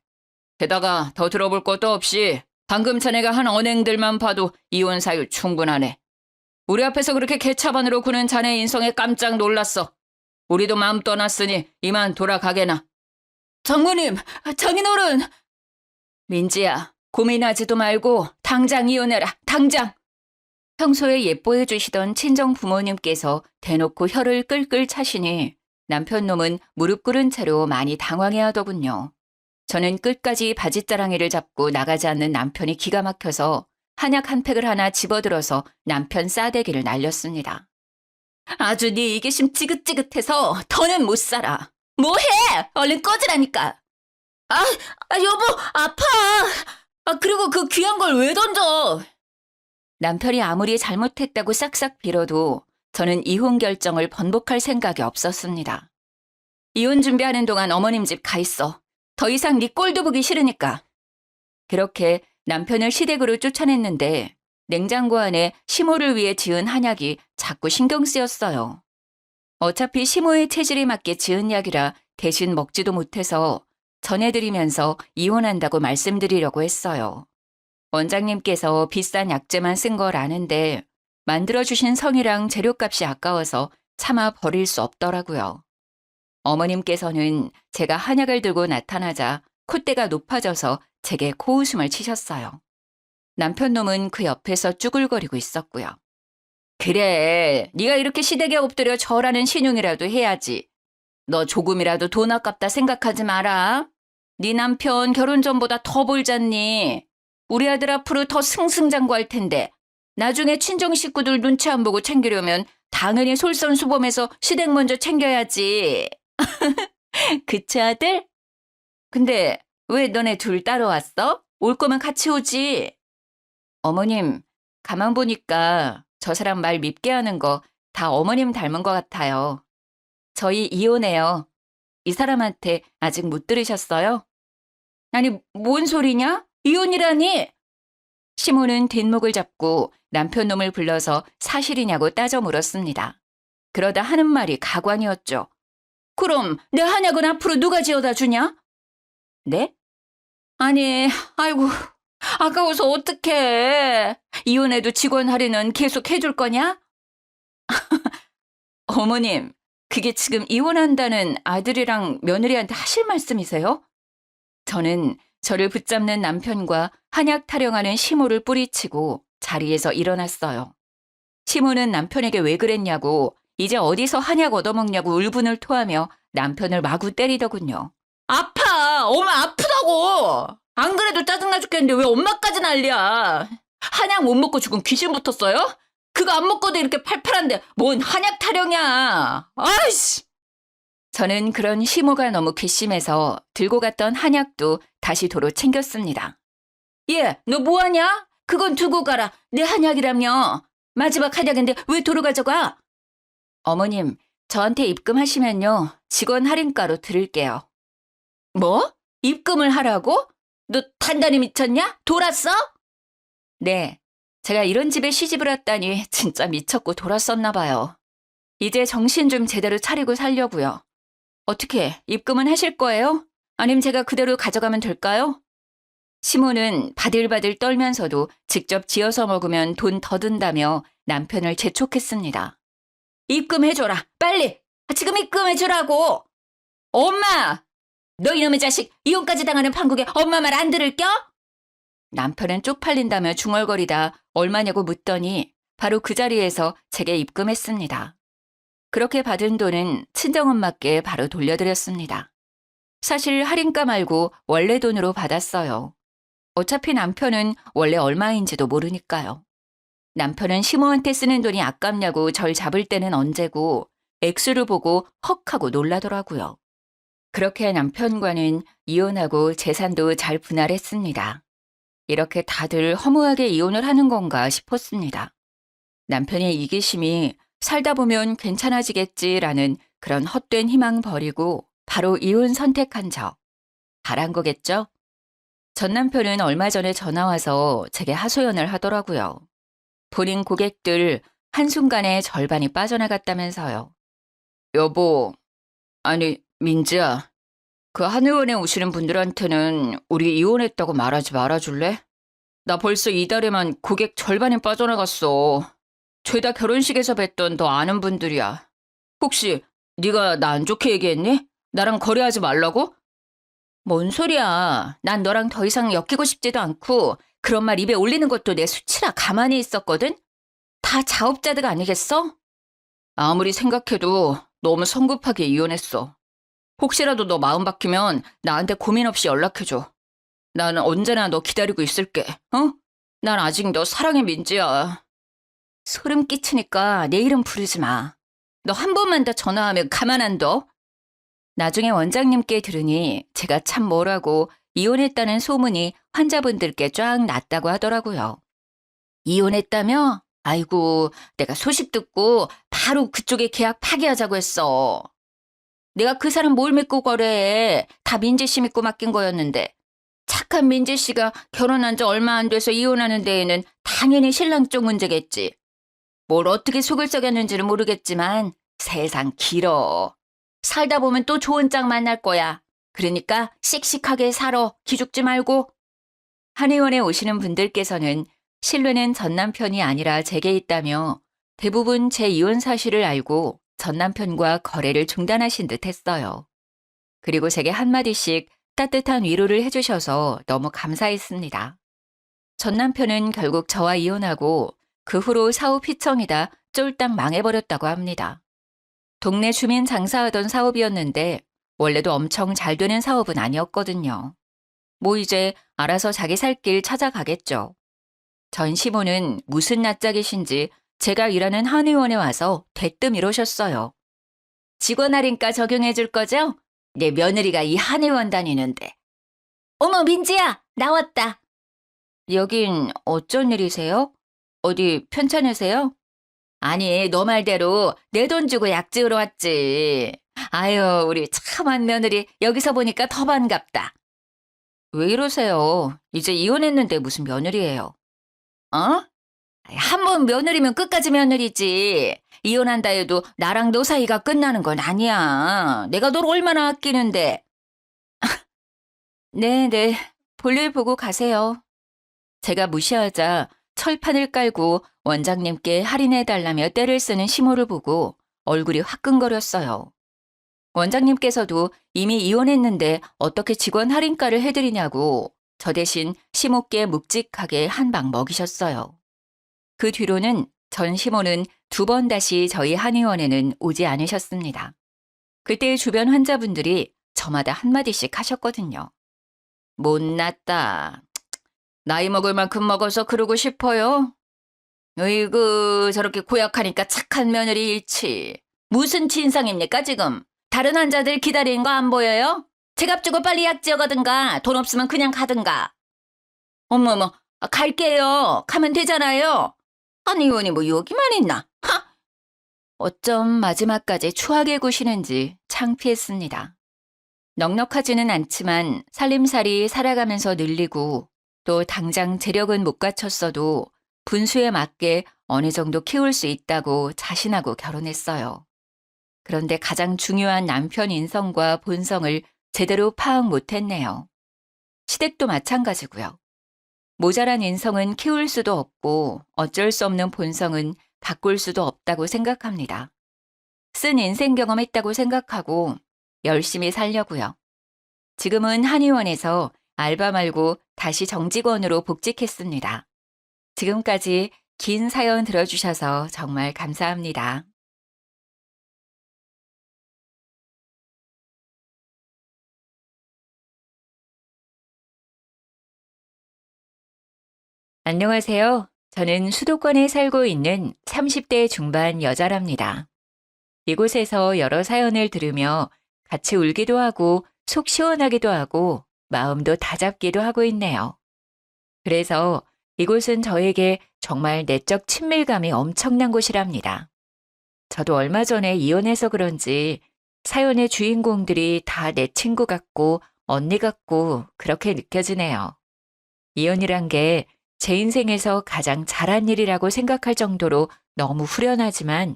게다가 더 들어볼 것도 없이 방금 자네가 한 언행들만 봐도 이혼 사유 충분하네. 우리 앞에서 그렇게 개차반으로 구는 자네 인성에 깜짝 놀랐어. 우리도 마음 떠났으니 이만 돌아가게나. 장모님, 장인어른. 민지야, 고민하지도 말고 당장 이혼해라. 당장. 평소에 예뻐해 주시던 친정 부모님께서 대놓고 혀를 끌끌 차시니 남편 놈은 무릎 꿇은 채로 많이 당황해 하더군요. 저는 끝까지 바짓자랑이를 잡고 나가지 않는 남편이 기가 막혀서 한약 한 팩을 하나 집어들어서 남편 싸대기를 날렸습니다. 아주 네 이기심 찌긋찌긋해서 더는 못 살아. 뭐해? 얼른 꺼지라니까. 여보, 아파. 그리고 그 귀한 걸 왜 던져? 남편이 아무리 잘못했다고 싹싹 빌어도 저는 이혼 결정을 번복할 생각이 없었습니다. 이혼 준비하는 동안 어머님 집 가 있어. 더 이상 네 꼴도 보기 싫으니까. 그렇게 남편을 시댁으로 쫓아냈는데 냉장고 안에 시모를 위해 지은 한약이 자꾸 신경 쓰였어요. 어차피 시모의 체질에 맞게 지은 약이라 대신 먹지도 못해서 전해드리면서 이혼한다고 말씀드리려고 했어요. 원장님께서 비싼 약재만 쓴 걸 아는데 만들어주신 성이랑 재료값이 아까워서 차마 버릴 수 없더라고요. 어머님께서는 제가 한약을 들고 나타나자 콧대가 높아져서 제게 코웃음을 치셨어요. 남편 놈은 그 옆에서 쭈글거리고 있었고요. 그래, 네가 이렇게 시댁에 엎드려 절하는 신용이라도 해야지. 너 조금이라도 돈 아깝다 생각하지 마라. 네 남편 결혼 전보다 더 벌잖니. 우리 아들 앞으로 더 승승장구할 텐데 나중에 친정 식구들 눈치 안 보고 챙기려면 당연히 솔선수범해서 시댁 먼저 챙겨야지. 그치 아들? 근데 왜 너네 둘 따로 왔어? 올 거면 같이 오지. 어머님, 가만 보니까 저 사람 말 밉게 하는 거 다 어머님 닮은 것 같아요. 저희 이혼해요. 이 사람한테 아직 못 들으셨어요? 아니, 뭔 소리냐? 이혼이라니? 시모는 뒷목을 잡고 남편 놈을 불러서 사실이냐고 따져 물었습니다. 그러다 하는 말이 가관이었죠. 그럼 내 한약은 앞으로 누가 지어다 주냐? 네? 아니, 아이고, 아까워서 어떡해. 이혼해도 직원 할인은 계속 해줄 거냐? 어머님, 그게 지금 이혼한다는 아들이랑 며느리한테 하실 말씀이세요? 저는 저를 붙잡는 남편과 한약 타령하는 시모를 뿌리치고 자리에서 일어났어요. 시모는 남편에게 왜 그랬냐고, 이제 어디서 한약 얻어먹냐고 울분을 토하며 남편을 마구 때리더군요. 아파! 엄마 아프다고! 안 그래도 짜증나 죽겠는데 왜 엄마까지 난리야? 한약 못 먹고 죽은 귀신 붙었어요? 그거 안 먹고도 이렇게 팔팔한데 뭔 한약 타령이야. 아이씨! 저는 그런 시모가 너무 괘씸해서 들고 갔던 한약도 다시 도로 챙겼습니다. 얘, 너 뭐하냐? 그건 두고 가라. 내 한약이라며. 마지막 한약인데 왜 도로 가져가? 어머님, 저한테 입금하시면요. 직원 할인가로 드릴게요. 뭐? 입금을 하라고? 너 단단히 미쳤냐? 돌았어? 네. 제가 이런 집에 시집을 왔다니 진짜 미쳤고 돌았었나 봐요. 이제 정신 좀 제대로 차리고 살려고요. 어떻게 입금은 하실 거예요? 아님 제가 그대로 가져가면 될까요? 시모는 바들바들 떨면서도 직접 지어서 먹으면 돈 더 든다며 남편을 재촉했습니다. 입금해줘라. 빨리. 지금 입금해주라고. 엄마! 너 이놈의 자식 이혼까지 당하는 판국에 엄마 말 안 들을겨? 남편은 쪽팔린다며 중얼거리다 얼마냐고 묻더니 바로 그 자리에서 제게 입금했습니다. 그렇게 받은 돈은 친정엄마께 바로 돌려드렸습니다. 사실 할인가 말고 원래 돈으로 받았어요. 어차피 남편은 원래 얼마인지도 모르니까요. 남편은 시모한테 쓰는 돈이 아깝냐고 절 잡을 때는 언제고 액수를 보고 헉 하고 놀라더라고요. 그렇게 남편과는 이혼하고 재산도 잘 분할했습니다. 이렇게 다들 허무하게 이혼을 하는 건가 싶었습니다. 남편의 이기심이 살다 보면 괜찮아지겠지라는 그런 헛된 희망 버리고 바로 이혼 선택한 저. 잘한 거겠죠? 전 남편은 얼마 전에 전화와서 제게 하소연을 하더라고요. 본인 고객들 한순간에 절반이 빠져나갔다면서요. 여보, 아니 민지야, 그 한의원에 오시는 분들한테는 우리 이혼했다고 말하지 말아줄래? 나 벌써 이달에만 고객 절반이 빠져나갔어. 죄다 결혼식에서 뵀던 너 아는 분들이야. 혹시 네가 나 안 좋게 얘기했니? 나랑 거래하지 말라고? 뭔 소리야. 난 너랑 더 이상 엮이고 싶지도 않고 그런 말 입에 올리는 것도 내 수치라 가만히 있었거든? 다 자업자득 아니겠어? 아무리 생각해도 너무 성급하게 이혼했어. 혹시라도 너 마음 바뀌면 나한테 고민 없이 연락해줘. 나는 언제나 너 기다리고 있을게. 어? 난 아직 너 사랑의 민지야. 소름 끼치니까 내 이름 부르지 마. 너 한 번만 더 전화하면 가만 안 둬. 나중에 원장님께 들으니 제가 참 뭐라고 이혼했다는 소문이 환자분들께 쫙 났다고 하더라고요. 이혼했다며? 아이고, 내가 소식 듣고 바로 그쪽에 계약 파기하자고 했어. 내가 그 사람 뭘 믿고 거래해. 다 민지 씨 믿고 맡긴 거였는데. 착한 민지 씨가 결혼한 지 얼마 안 돼서 이혼하는 데에는 당연히 신랑 쪽 문제겠지. 뭘 어떻게 속을 썩였는지는 모르겠지만 세상 길어. 살다 보면 또 좋은 짝 만날 거야. 그러니까 씩씩하게 살아. 기죽지 말고. 한의원에 오시는 분들께서는 신뢰는 전 남편이 아니라 제게 있다며 대부분 제 이혼 사실을 알고 전 남편과 거래를 중단하신 듯 했어요. 그리고 제게 한마디씩 따뜻한 위로를 해주셔서 너무 감사했습니다. 전 남편은 결국 저와 이혼하고 그 후로 사업 휘청이다 쫄딱 망해버렸다고 합니다. 동네 주민 장사하던 사업이었는데 원래도 엄청 잘 되는 사업은 아니었거든요. 뭐 이제 알아서 자기 살 길 찾아가겠죠. 전 시모는 무슨 낯짝이신지 제가 일하는 한의원에 와서 대뜸 이러셨어요. 직원 할인가 적용해 줄 거죠? 내 며느리가 이 한의원 다니는데. 어머 민지야, 나왔다. 여긴 어쩐 일이세요? 어디 편찮으세요? 아니, 너 말대로 내 돈 주고 약 지으러 왔지. 아유, 우리 참한 며느리 여기서 보니까 더 반갑다. 왜 이러세요? 이제 이혼했는데 무슨 며느리예요? 어? 한 번 며느리면 끝까지 며느리지. 이혼한다 해도 나랑 너 사이가 끝나는 건 아니야. 내가 널 얼마나 아끼는데. 네네. 볼일 보고 가세요. 제가 무시하자 철판을 깔고 원장님께 할인해달라며 떼를 쓰는 시모를 보고 얼굴이 화끈거렸어요. 원장님께서도 이미 이혼했는데 어떻게 직원 할인가를 해드리냐고 저 대신 시모께 묵직하게 한 방 먹이셨어요. 그 뒤로는 전 시모는 2번 다시 저희 한의원에는 오지 않으셨습니다. 그때 주변 환자분들이 저마다 한마디씩 하셨거든요. 못났다. 나이 먹을 만큼 먹어서 그러고 싶어요? 으이구 저렇게 고약하니까 착한 며느리 잃지. 무슨 진상입니까 지금? 다른 환자들 기다리는 거 안 보여요? 제값 주고 빨리 약 지어가든가 돈 없으면 그냥 가든가. 어머머 갈게요. 가면 되잖아요. 한의원이 뭐 여기만 있나? 하! 어쩜 마지막까지 추하게 구시는지 창피했습니다. 넉넉하지는 않지만 살림살이 살아가면서 늘리고 또 당장 재력은 못 갖췄어도 분수에 맞게 어느 정도 키울 수 있다고 자신하고 결혼했어요. 그런데 가장 중요한 남편 인성과 본성을 제대로 파악 못했네요. 시댁도 마찬가지고요. 모자란 인성은 키울 수도 없고 어쩔 수 없는 본성은 바꿀 수도 없다고 생각합니다. 쓴 인생 경험했다고 생각하고 열심히 살려고요. 지금은 한의원에서 알바 말고 다시 정직원으로 복직했습니다. 지금까지 긴 사연 들어주셔서 정말 감사합니다. 안녕하세요. 저는 수도권에 살고 있는 30대 중반 여자랍니다. 이곳에서 여러 사연을 들으며 같이 울기도 하고 속 시원하기도 하고 마음도 다잡기도 하고 있네요. 그래서 이곳은 저에게 정말 내적 친밀감이 엄청난 곳이랍니다. 저도 얼마 전에 이혼해서 그런지 사연의 주인공들이 다 내 친구 같고 언니 같고 그렇게 느껴지네요. 이혼이란 게 제 인생에서 가장 잘한 일이라고 생각할 정도로 너무 후련하지만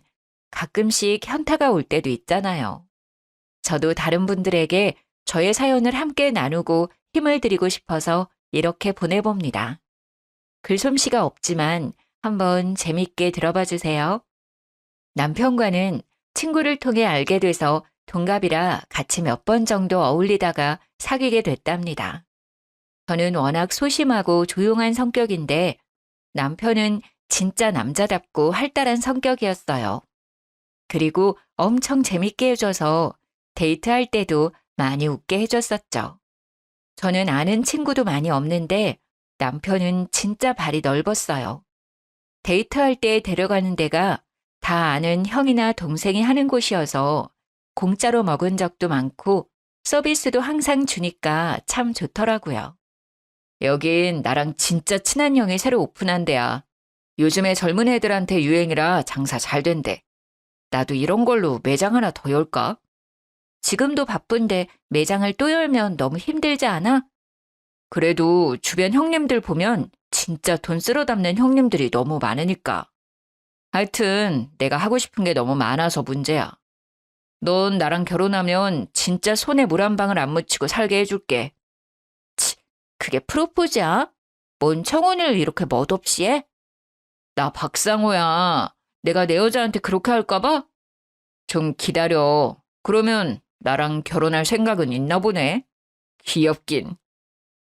가끔씩 현타가 올 때도 있잖아요. 저도 다른 분들에게 저의 사연을 함께 나누고 힘을 드리고 싶어서 이렇게 보내봅니다. 글솜씨가 없지만 한번 재밌게 들어봐 주세요. 남편과는 친구를 통해 알게 돼서 동갑이라 같이 몇 번 정도 어울리다가 사귀게 됐답니다. 저는 워낙 소심하고 조용한 성격인데 남편은 진짜 남자답고 활달한 성격이었어요. 그리고 엄청 재밌게 해줘서 데이트할 때도 많이 웃게 해줬었죠. 저는 아는 친구도 많이 없는데 남편은 진짜 발이 넓었어요. 데이트할 때 데려가는 데가 다 아는 형이나 동생이 하는 곳이어서 공짜로 먹은 적도 많고 서비스도 항상 주니까 참 좋더라고요. 여긴 나랑 진짜 친한 형이 새로 오픈한 데야. 요즘에 젊은 애들한테 유행이라 장사 잘 된대. 나도 이런 걸로 매장 하나 더 열까? 지금도 바쁜데 매장을 또 열면 너무 힘들지 않아? 그래도 주변 형님들 보면 진짜 돈 쓸어 담는 형님들이 너무 많으니까. 하여튼 내가 하고 싶은 게 너무 많아서 문제야. 넌 나랑 결혼하면 진짜 손에 물 한 방울 안 묻히고 살게 해줄게. 치, 그게 프로포즈야? 뭔 청혼을 이렇게 멋없이 해? 나 박상호야. 내가 내 여자한테 그렇게 할까 봐? 좀 기다려. 그러면 나랑 결혼할 생각은 있나 보네. 귀엽긴.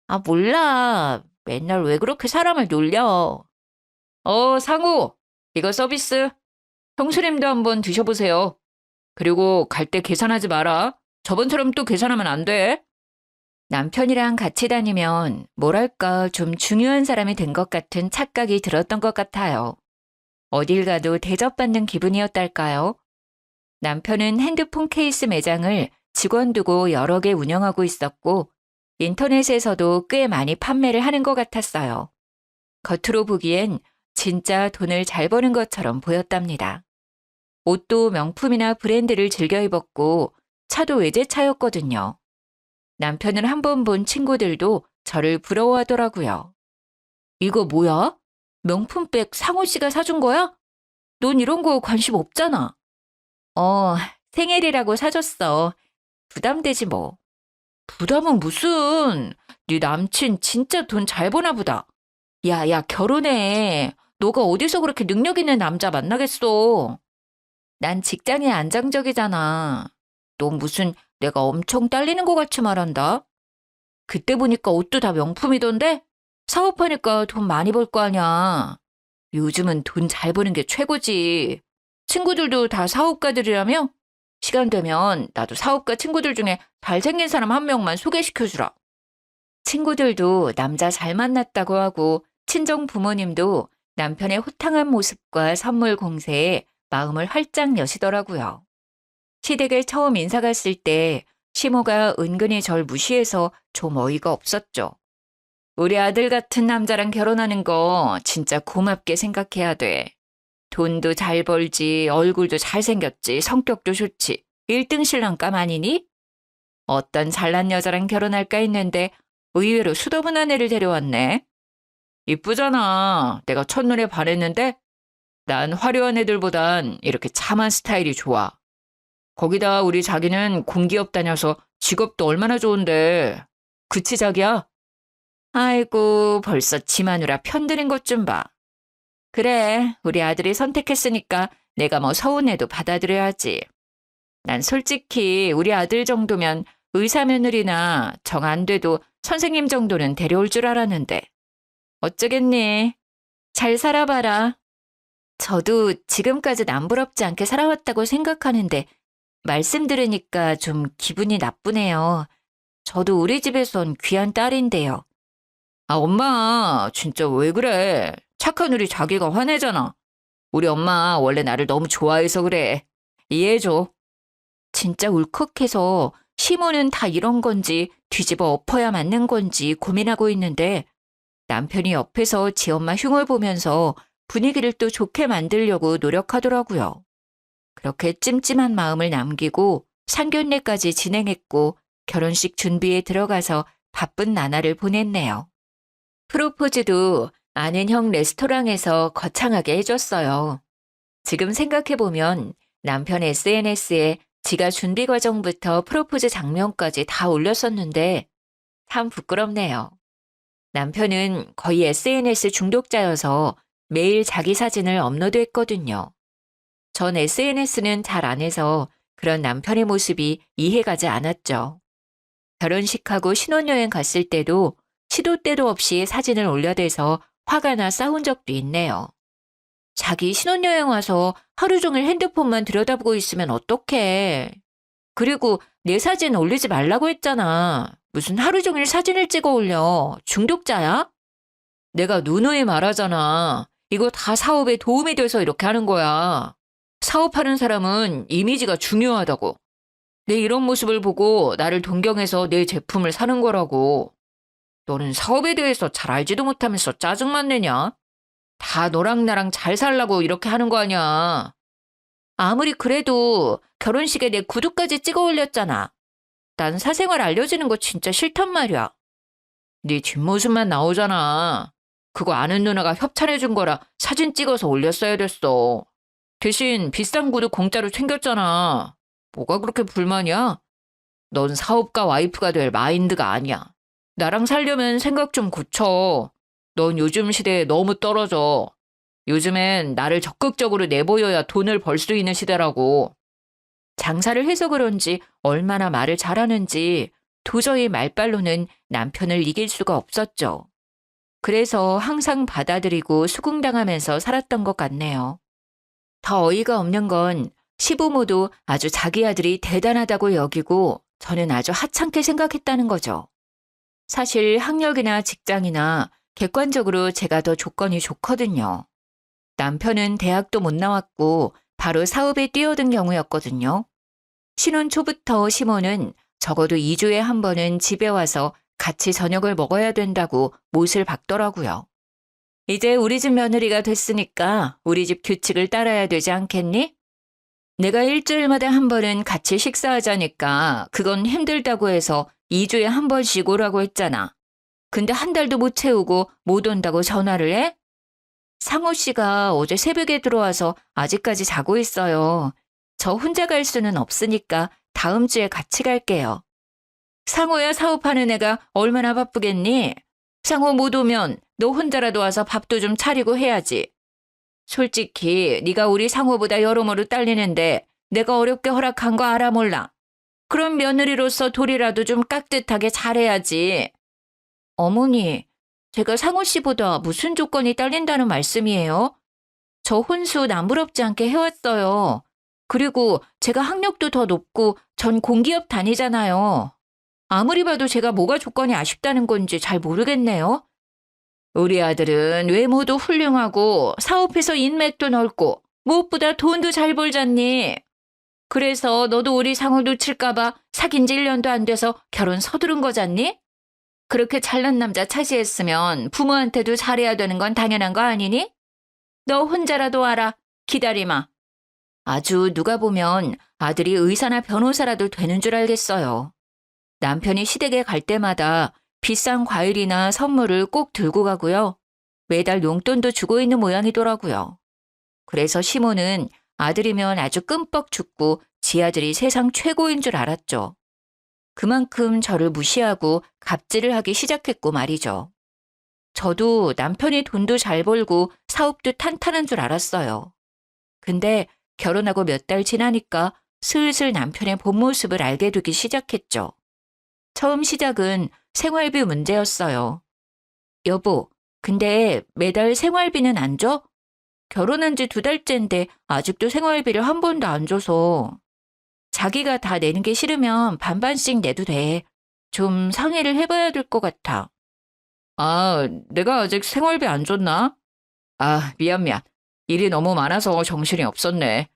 아, 몰라. 맨날 왜 그렇게 사람을 놀려. 상우. 이거 서비스. 형수님도 한번 드셔보세요. 그리고 갈 때 계산하지 마라. 저번처럼 또 계산하면 안 돼. 남편이랑 같이 다니면 뭐랄까 좀 중요한 사람이 된 것 같은 착각이 들었던 것 같아요. 어딜 가도 대접받는 기분이었달까요? 남편은 핸드폰 케이스 매장을 직원 두고 여러 개 운영하고 있었고 인터넷에서도 꽤 많이 판매를 하는 것 같았어요. 겉으로 보기엔 진짜 돈을 잘 버는 것처럼 보였답니다. 옷도 명품이나 브랜드를 즐겨 입었고 차도 외제차였거든요. 남편을 한 번 본 친구들도 저를 부러워하더라고요. 이거 뭐야? 명품백 상호 씨가 사준 거야? 넌 이런 거 관심 없잖아. 생일이라고 사줬어. 부담되지 뭐. 부담은 무슨. 네 남친 진짜 돈 잘 버나 보다. 야, 결혼해. 너가 어디서 그렇게 능력 있는 남자 만나겠어. 난 직장이 안정적이잖아. 너 무슨 내가 엄청 딸리는 것 같이 말한다. 그때 보니까 옷도 다 명품이던데? 사업하니까 돈 많이 벌 거 아니야. 요즘은 돈 잘 버는 게 최고지. 친구들도 다 사업가들이라며? 시간 되면 나도 사업가 친구들 중에 잘생긴 사람 한 명만 소개시켜주라. 친구들도 남자 잘 만났다고 하고 친정 부모님도 남편의 호탕한 모습과 선물 공세에 마음을 활짝 여시더라고요. 시댁에 처음 인사 갔을 때 시모가 은근히 절 무시해서 좀 어이가 없었죠. 우리 아들 같은 남자랑 결혼하는 거 진짜 고맙게 생각해야 돼. 돈도 잘 벌지, 얼굴도 잘생겼지, 성격도 좋지. 1등 신랑감 아니니? 어떤 잘난 여자랑 결혼할까 했는데 의외로 수더분한 애를 데려왔네. 이쁘잖아. 내가 첫눈에 반했는데 난 화려한 애들보단 이렇게 참한 스타일이 좋아. 거기다 우리 자기는 공기업 다녀서 직업도 얼마나 좋은데. 그치 자기야? 아이고 벌써 지 마누라 편드는 것 좀 봐. 그래 우리 아들이 선택했으니까 내가 뭐 서운해도 받아들여야지. 난 솔직히 우리 아들 정도면 의사 며느리나 정 안 돼도 선생님 정도는 데려올 줄 알았는데. 어쩌겠니? 잘 살아봐라. 저도 지금까지 남부럽지 않게 살아왔다고 생각하는데 말씀 들으니까 좀 기분이 나쁘네요. 저도 우리 집에선 귀한 딸인데요. 아, 엄마, 진짜 왜 그래? 착한 우리 자기가 화내잖아. 우리 엄마 원래 나를 너무 좋아해서 그래. 이해해줘. 진짜 울컥해서 시모는 다 이런 건지 뒤집어 엎어야 맞는 건지 고민하고 있는데 남편이 옆에서 지 엄마 흉을 보면서 분위기를 또 좋게 만들려고 노력하더라고요. 그렇게 찜찜한 마음을 남기고 상견례까지 진행했고 결혼식 준비에 들어가서 바쁜 나날을 보냈네요. 프로포즈도 아는 형 레스토랑에서 거창하게 해줬어요. 지금 생각해보면 남편 SNS에 지가 준비 과정부터 프로포즈 장면까지 다 올렸었는데 참 부끄럽네요. 남편은 거의 SNS 중독자여서 매일 자기 사진을 업로드했거든요. 전 SNS는 잘 안 해서 그런 남편의 모습이 이해가지 않았죠. 결혼식하고 신혼여행 갔을 때도 시도 때도 없이 사진을 올려대서 화가 나 싸운 적도 있네요. 자기 신혼여행 와서 하루 종일 핸드폰만 들여다보고 있으면 어떡해. 그리고 내 사진 올리지 말라고 했잖아. 무슨 하루 종일 사진을 찍어 올려. 중독자야? 내가 누누이 말하잖아. 이거 다 사업에 도움이 돼서 이렇게 하는 거야. 사업하는 사람은 이미지가 중요하다고. 내 이런 모습을 보고 나를 동경해서 내 제품을 사는 거라고. 너는 사업에 대해서 잘 알지도 못하면서 짜증만 내냐? 다 너랑 나랑 잘 살라고 이렇게 하는 거 아니야. 아무리 그래도 결혼식에 내 구두까지 찍어 올렸잖아. 난 사생활 알려지는 거 진짜 싫단 말이야. 네 뒷모습만 나오잖아. 그거 아는 누나가 협찬해준 거라 사진 찍어서 올렸어야 됐어. 대신 비싼 구두 공짜로 챙겼잖아. 뭐가 그렇게 불만이야? 넌 사업가 와이프가 될 마인드가 아니야. 나랑 살려면 생각 좀 고쳐. 넌 요즘 시대에 너무 떨어져. 요즘엔 나를 적극적으로 내보여야 돈을 벌 수 있는 시대라고. 장사를 해서 그런지 얼마나 말을 잘하는지 도저히 말빨로는 남편을 이길 수가 없었죠. 그래서 항상 받아들이고 수긍당하면서 살았던 것 같네요. 더 어이가 없는 건 시부모도 아주 자기 아들이 대단하다고 여기고 저는 아주 하찮게 생각했다는 거죠. 사실 학력이나 직장이나 객관적으로 제가 더 조건이 좋거든요. 남편은 대학도 못 나왔고 바로 사업에 뛰어든 경우였거든요. 신혼 초부터 시모는 적어도 2주에 한 번은 집에 와서 같이 저녁을 먹어야 된다고 못을 박더라고요. 이제 우리 집 며느리가 됐으니까 우리 집 규칙을 따라야 되지 않겠니? 내가 일주일마다 한 번은 같이 식사하자니까 그건 힘들다고 해서 2주에 한 번씩 오라고 했잖아. 근데 한 달도 못 채우고 못 온다고 전화를 해? 상호 씨가 어제 새벽에 들어와서 아직까지 자고 있어요. 저 혼자 갈 수는 없으니까 다음 주에 같이 갈게요. 상호야 사업하는 애가 얼마나 바쁘겠니? 상호 못 오면 너 혼자라도 와서 밥도 좀 차리고 해야지. 솔직히 네가 우리 상호보다 여러모로 딸리는데 내가 어렵게 허락한 거 알아 몰라. 그럼 며느리로서 도리라도 좀 깍듯하게 잘해야지. 어머니, 제가 상호 씨보다 무슨 조건이 딸린다는 말씀이에요? 저 혼수 남부럽지 않게 해왔어요. 그리고 제가 학력도 더 높고 전 공기업 다니잖아요. 아무리 봐도 제가 뭐가 조건이 아쉽다는 건지 잘 모르겠네요. 우리 아들은 외모도 훌륭하고 사업해서 인맥도 넓고 무엇보다 돈도 잘 벌잖니. 그래서 너도 우리 상호 놓칠까봐 사귄 지 1년도 안 돼서 결혼 서두른 거잖니? 그렇게 잘난 남자 차지했으면 부모한테도 잘해야 되는 건 당연한 거 아니니? 너 혼자라도 알아. 기다리마. 아주 누가 보면 아들이 의사나 변호사라도 되는 줄 알겠어요. 남편이 시댁에 갈 때마다 비싼 과일이나 선물을 꼭 들고 가고요. 매달 용돈도 주고 있는 모양이더라고요. 그래서 시모는 아들이면 아주 끔뻑 죽고 지 아들이 세상 최고인 줄 알았죠. 그만큼 저를 무시하고 갑질을 하기 시작했고 말이죠. 저도 남편이 돈도 잘 벌고 사업도 탄탄한 줄 알았어요. 근데 결혼하고 몇 달 지나니까 슬슬 남편의 본 모습을 알게 되기 시작했죠. 처음 시작은 생활비 문제였어요. 여보, 근데 매달 생활비는 안 줘? 결혼한 지 2달째인데 아직도 생활비를 한 번도 안 줘서. 자기가 다 내는 게 싫으면 반반씩 내도 돼. 좀 상의를 해봐야 될 것 같아. 아, 내가 아직 생활비 안 줬나? 아, 미안. 일이 너무 많아서 정신이 없었네.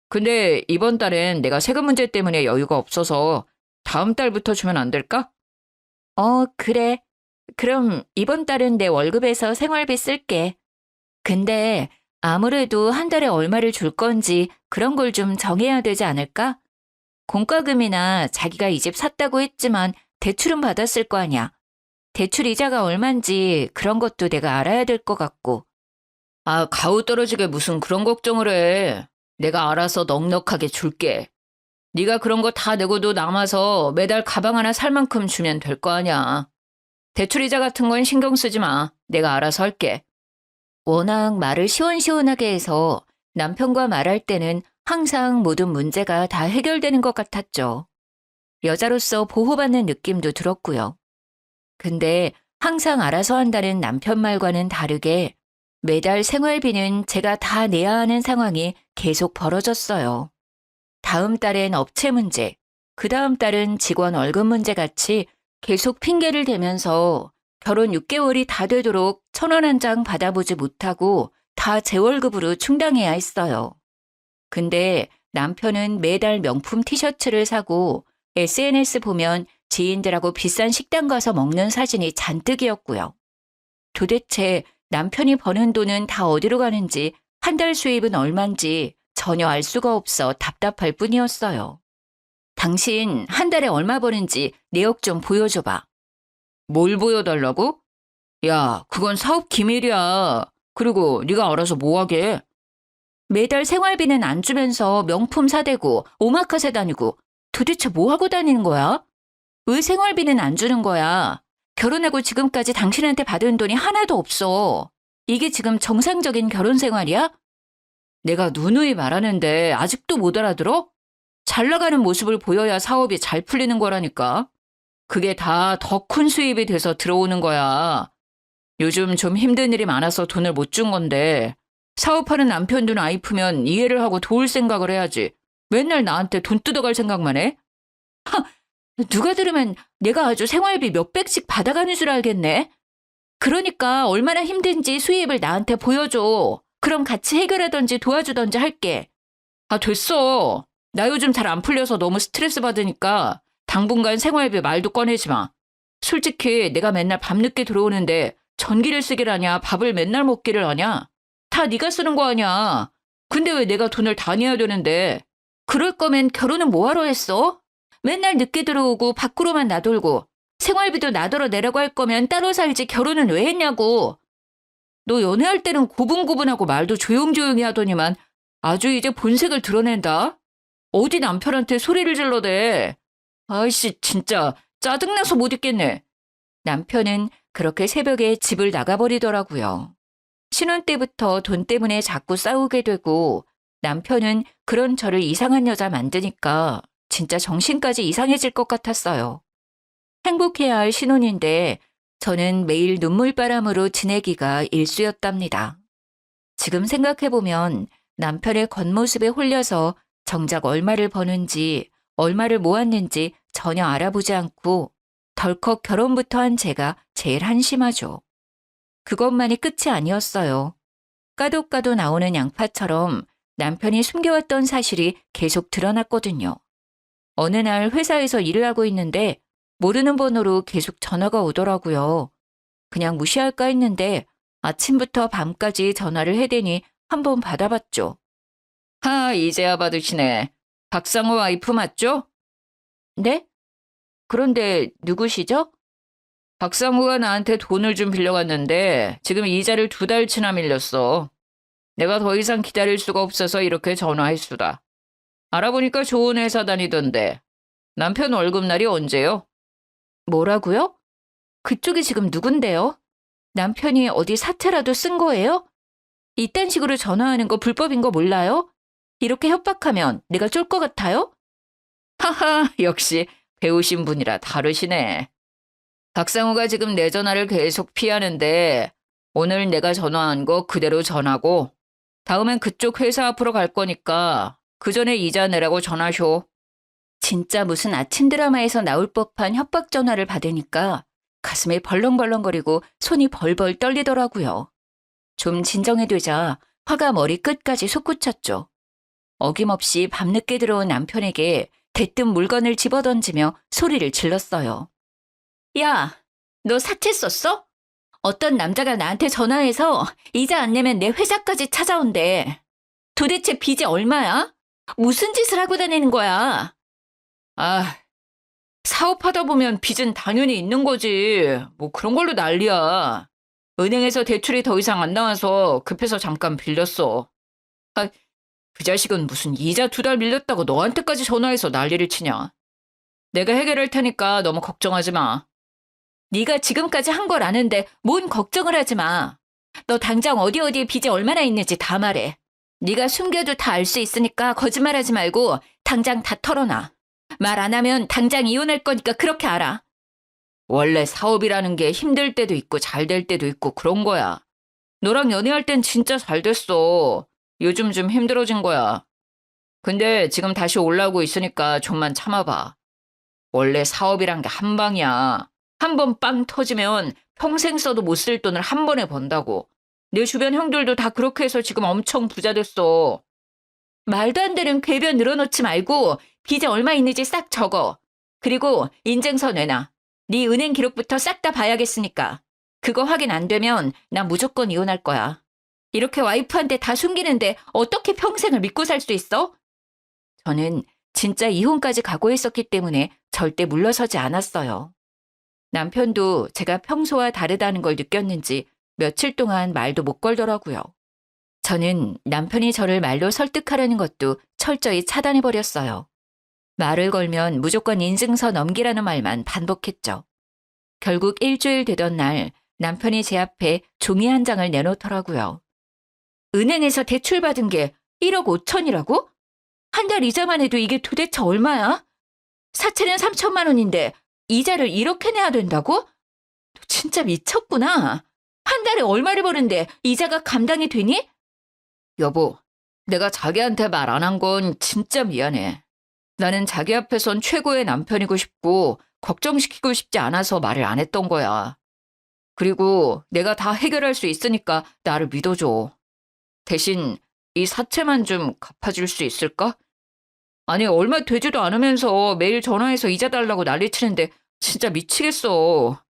근데 이번 달엔 내가 세금 문제 때문에 여유가 없어서 다음 달부터 주면 안 될까? 그래. 그럼 이번 달은 내 월급에서 생활비 쓸게. 근데 아무래도 한 달에 얼마를 줄 건지 그런 걸 좀 정해야 되지 않을까? 공과금이나 자기가 이 집 샀다고 했지만 대출은 받았을 거 아니야. 대출 이자가 얼만지 그런 것도 내가 알아야 될 것 같고. 아, 가우 떨어지게 무슨 그런 걱정을 해. 내가 알아서 넉넉하게 줄게. 네가 그런 거 다 내고도 남아서 매달 가방 하나 살 만큼 주면 될 거 아니야. 대출 이자 같은 건 신경 쓰지 마. 내가 알아서 할게. 워낙 말을 시원시원하게 해서 남편과 말할 때는 항상 모든 문제가 다 해결되는 것 같았죠. 여자로서 보호받는 느낌도 들었고요. 근데 항상 알아서 한다는 남편 말과는 다르게 매달 생활비는 제가 다 내야 하는 상황이 계속 벌어졌어요. 다음 달엔 업체 문제, 그 다음 달은 직원 월급 문제 같이 계속 핑계를 대면서 결혼 6개월이 다 되도록 1,000원 한 장 받아보지 못하고 다 제 월급으로 충당해야 했어요. 근데 남편은 매달 명품 티셔츠를 사고 SNS 보면 지인들하고 비싼 식당 가서 먹는 사진이 잔뜩이었고요. 도대체 남편이 버는 돈은 다 어디로 가는지 한 달 수입은 얼만지 전혀 알 수가 없어 답답할 뿐이었어요. 당신 한 달에 얼마 버는지 내역 좀 보여줘봐. 뭘 보여달라고? 야, 그건 사업 기밀이야. 그리고 네가 알아서 뭐 하게? 매달 생활비는 안 주면서 명품 사대고 오마카세 다니고 도대체 뭐 하고 다니는 거야? 왜 생활비는 안 주는 거야? 결혼하고 지금까지 당신한테 받은 돈이 하나도 없어. 이게 지금 정상적인 결혼 생활이야? 내가 누누이 말하는데 아직도 못 알아들어? 잘 나가는 모습을 보여야 사업이 잘 풀리는 거라니까. 그게 다 더 큰 수입이 돼서 들어오는 거야. 요즘 좀 힘든 일이 많아서 돈을 못 준 건데 사업하는 남편 둔 아이프면 이해를 하고 도울 생각을 해야지. 맨날 나한테 돈 뜯어갈 생각만 해? 누가 들으면 내가 아주 생활비 몇백씩 받아가는 줄 알겠네. 그러니까 얼마나 힘든지 수입을 나한테 보여줘. 그럼 같이 해결하던지 도와주던지 할게. 아, 됐어. 나 요즘 잘 안 풀려서 너무 스트레스 받으니까 당분간 생활비 말도 꺼내지 마. 솔직히 내가 맨날 밤늦게 들어오는데 전기를 쓰길 하냐 밥을 맨날 먹기를 하냐. 다 네가 쓰는 거 아니야. 근데 왜 내가 돈을 다 내야 되는데. 그럴 거면 결혼은 뭐하러 했어? 맨날 늦게 들어오고 밖으로만 나돌고 생활비도 나더러 내라고 할 거면 따로 살지 결혼은 왜 했냐고. 너 연애할 때는 고분고분하고 말도 조용조용히 하더니만 아주 이제 본색을 드러낸다. 어디 남편한테 소리를 질러대. 아이씨, 진짜 짜증나서 못 있겠네. 남편은 그렇게 새벽에 집을 나가버리더라고요. 신혼 때부터 돈 때문에 자꾸 싸우게 되고 남편은 그런 저를 이상한 여자 만드니까 진짜 정신까지 이상해질 것 같았어요. 행복해야 할 신혼인데 저는 매일 눈물바람으로 지내기가 일쑤였답니다. 지금 생각해보면 남편의 겉모습에 홀려서 정작 얼마를 버는지 얼마를 모았는지 전혀 알아보지 않고 덜컥 결혼부터 한 제가 제일 한심하죠. 그것만이 끝이 아니었어요. 까도까도 나오는 양파처럼 남편이 숨겨왔던 사실이 계속 드러났거든요. 어느 날 회사에서 일을 하고 있는데 모르는 번호로 계속 전화가 오더라고요. 그냥 무시할까 했는데 아침부터 밤까지 전화를 해대니 한번 받아봤죠. 이제야 받으시네. 박상호 와이프 맞죠? 네? 그런데 누구시죠? 박상호가 나한테 돈을 좀 빌려갔는데 지금 이자를 2달치나 밀렸어. 내가 더 이상 기다릴 수가 없어서 이렇게 전화했수다. 알아보니까 좋은 회사 다니던데. 남편 월급날이 언제요? 뭐라고요? 그쪽이 지금 누군데요? 남편이 어디 사채라도 쓴 거예요? 이딴 식으로 전화하는 거 불법인 거 몰라요? 이렇게 협박하면 내가 쫄 것 같아요? 하하, 역시 배우신 분이라 다르시네. 박상우가 지금 내 전화를 계속 피하는데 오늘 내가 전화한 거 그대로 전하고 다음엔 그쪽 회사 앞으로 갈 거니까 그 전에 이자 내라고 전하쇼. 진짜 무슨 아침 드라마에서 나올 법한 협박 전화를 받으니까 가슴이 벌렁벌렁거리고 손이 벌벌 떨리더라고요. 좀 진정해되자 화가 머리 끝까지 솟구쳤죠. 어김없이 밤늦게 들어온 남편에게 대뜸 물건을 집어던지며 소리를 질렀어요. 야, 너 사채 썼어? 어떤 남자가 나한테 전화해서 이자 안 내면 내 회사까지 찾아온대. 도대체 빚이 얼마야? 무슨 짓을 하고 다니는 거야? 사업하다 보면 빚은 당연히 있는 거지. 뭐 그런 걸로 난리야. 은행에서 대출이 더 이상 안 나와서 급해서 잠깐 빌렸어. 그 자식은 무슨 이자 2달 밀렸다고 너한테까지 전화해서 난리를 치냐. 내가 해결할 테니까 너무 걱정하지 마. 네가 지금까지 한 걸 아는데 뭔 걱정을 하지 마. 너 당장 어디에 빚이 얼마나 있는지 다 말해. 네가 숨겨도 다 알 수 있으니까 거짓말하지 말고 당장 다 털어놔. 말 안 하면 당장 이혼할 거니까 그렇게 알아. 원래 사업이라는 게 힘들 때도 있고 잘 될 때도 있고 그런 거야. 너랑 연애할 땐 진짜 잘 됐어. 요즘 좀 힘들어진 거야. 근데 지금 다시 올라오고 있으니까 좀만 참아봐. 원래 사업이란 게 한 방이야. 한 번 빵 터지면 평생 써도 못 쓸 돈을 한 번에 번다고. 내 주변 형들도 다 그렇게 해서 지금 엄청 부자 됐어. 말도 안 되는 궤변 늘어놓지 말고 빚이 얼마 있는지 싹 적어. 그리고 인증서 내놔. 네 은행 기록부터 싹 다 봐야겠으니까. 그거 확인 안 되면 나 무조건 이혼할 거야. 이렇게 와이프한테 다 숨기는데 어떻게 평생을 믿고 살 수 있어? 저는 진짜 이혼까지 각오했었기 때문에 절대 물러서지 않았어요. 남편도 제가 평소와 다르다는 걸 느꼈는지 며칠 동안 말도 못 걸더라고요. 저는 남편이 저를 말로 설득하려는 것도 철저히 차단해버렸어요. 말을 걸면 무조건 인증서 넘기라는 말만 반복했죠. 결국 일주일 되던 날 남편이 제 앞에 종이 한 장을 내놓더라고요. 은행에서 대출받은 게 1억 5천이라고? 한 달 이자만 해도 이게 도대체 얼마야? 사채는 3천만 원인데 이자를 이렇게 내야 된다고? 너 진짜 미쳤구나. 한 달에 얼마를 버는데 이자가 감당이 되니? 여보, 내가 자기한테 말 안 한 건 진짜 미안해. 나는 자기 앞에선 최고의 남편이고 싶고 걱정시키고 싶지 않아서 말을 안 했던 거야. 그리고 내가 다 해결할 수 있으니까 나를 믿어줘. 대신 이 사채만 좀 갚아줄 수 있을까? 아니, 얼마 되지도 않으면서 매일 전화해서 이자 달라고 난리치는데 진짜 미치겠어.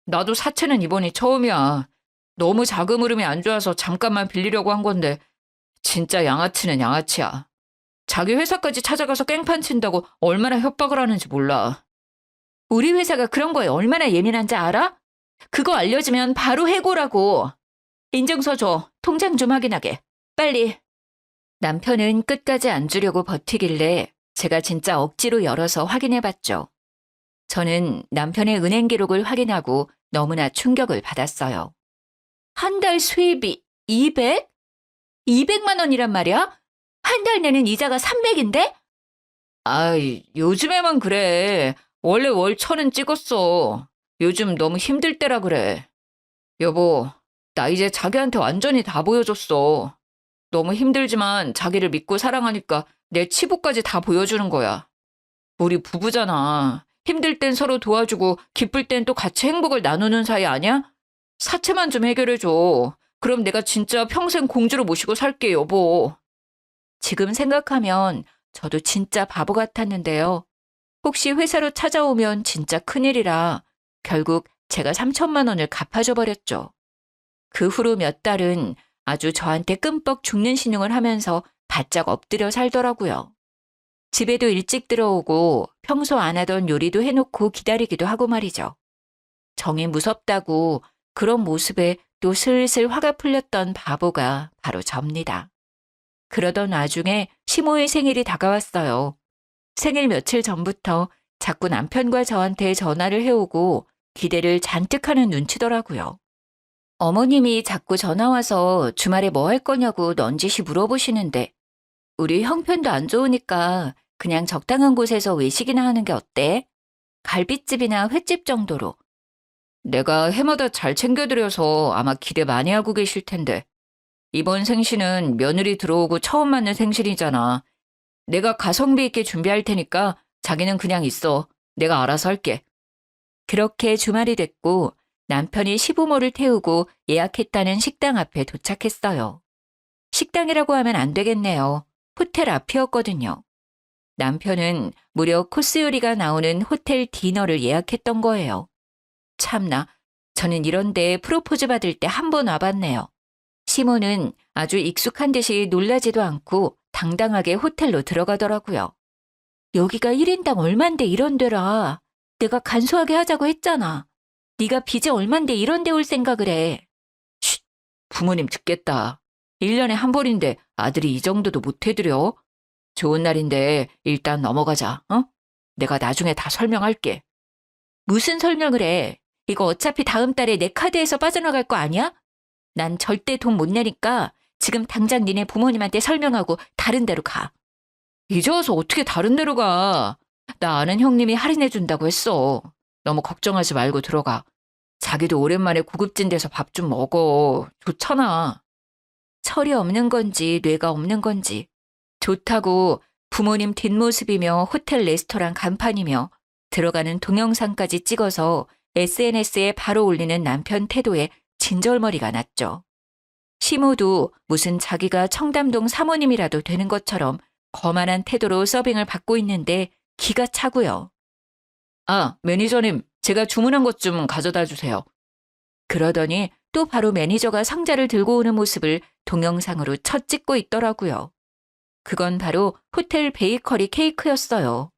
나도 사채는 이번이 처음이야. 너무 자금 흐름이 안 좋아서 잠깐만 빌리려고 한 건데 진짜 양아치는 양아치야. 자기 회사까지 찾아가서 깽판 친다고 얼마나 협박을 하는지 몰라. 우리 회사가 그런 거에 얼마나 예민한지 알아? 그거 알려주면 바로 해고라고. 인증서 줘. 통장 좀 확인하게. 빨리. 남편은 끝까지 안 주려고 버티길래 제가 진짜 억지로 열어서 확인해봤죠. 저는 남편의 은행 기록을 확인하고 너무나 충격을 받았어요. 한 달 수입이 200? 200만 원이란 말이야? 한 달 내는 이자가 300인데? 아이, 요즘에만 그래. 원래 월 1000은 찍었어. 요즘 너무 힘들 때라 그래. 여보, 나 이제 자기한테 완전히 다 보여줬어. 너무 힘들지만 자기를 믿고 사랑하니까 내 치부까지 다 보여주는 거야. 우리 부부잖아. 힘들 땐 서로 도와주고 기쁠 땐 또 같이 행복을 나누는 사이 아니야? 사채만 좀 해결해줘. 그럼 내가 진짜 평생 공주로 모시고 살게, 여보. 지금 생각하면 저도 진짜 바보 같았는데요. 혹시 회사로 찾아오면 진짜 큰일이라 결국 제가 3천만 원을 갚아줘 버렸죠. 그 후로 몇 달은 아주 저한테 끔뻑 죽는 신용을 하면서 바짝 엎드려 살더라고요. 집에도 일찍 들어오고 평소 안 하던 요리도 해놓고 기다리기도 하고 말이죠. 정이 무섭다고 그런 모습에 또 슬슬 화가 풀렸던 바보가 바로 접니다. 그러던 와중에 시모의 생일이 다가왔어요. 생일 며칠 전부터 자꾸 남편과 저한테 전화를 해오고 기대를 잔뜩 하는 눈치더라고요. 어머님이 자꾸 전화 와서 주말에 뭐 할 거냐고 넌지시 물어보시는데 우리 형편도 안 좋으니까 그냥 적당한 곳에서 외식이나 하는 게 어때? 갈빗집이나 횟집 정도로. 내가 해마다 잘 챙겨드려서 아마 기대 많이 하고 계실 텐데. 이번 생신은 며느리 들어오고 처음 맞는 생신이잖아. 내가 가성비 있게 준비할 테니까 자기는 그냥 있어. 내가 알아서 할게. 그렇게 주말이 됐고 남편이 시부모를 태우고 예약했다는 식당 앞에 도착했어요. 식당이라고 하면 안 되겠네요. 호텔 앞이었거든요. 남편은 무려 코스 요리가 나오는 호텔 디너를 예약했던 거예요. 참나, 저는 이런 데 프로포즈 받을 때 한 번 와봤네요. 시모는 아주 익숙한 듯이 놀라지도 않고 당당하게 호텔로 들어가더라고요. 여기가 1인당 얼만데 이런 데라. 내가 간소하게 하자고 했잖아. 네가 빚이 얼만데 이런 데 올 생각을 해. 쉿, 부모님 듣겠다. 1년에 한 번인데 아들이 이 정도도 못 해드려? 좋은 날인데 일단 넘어가자, 어? 내가 나중에 다 설명할게. 무슨 설명을 해? 이거 어차피 다음 달에 내 카드에서 빠져나갈 거 아니야? 난 절대 돈 못 내니까 지금 당장 니네 부모님한테 설명하고 다른 데로 가. 이제 와서 어떻게 다른 데로 가? 나 아는 형님이 할인해준다고 했어. 너무 걱정하지 말고 들어가. 자기도 오랜만에 고급진 데서 밥 좀 먹어. 좋잖아. 철이 없는 건지 뇌가 없는 건지. 좋다고 부모님 뒷모습이며 호텔 레스토랑 간판이며 들어가는 동영상까지 찍어서 SNS에 바로 올리는 남편 태도에 진절머리가 났죠. 시모도 무슨 자기가 청담동 사모님이라도 되는 것처럼 거만한 태도로 서빙을 받고 있는데 기가 차고요. 아, 매니저님, 제가 주문한 것 좀 가져다 주세요. 그러더니 또 바로 매니저가 상자를 들고 오는 모습을 동영상으로 첫 찍고 있더라고요. 그건 바로 호텔 베이커리 케이크였어요.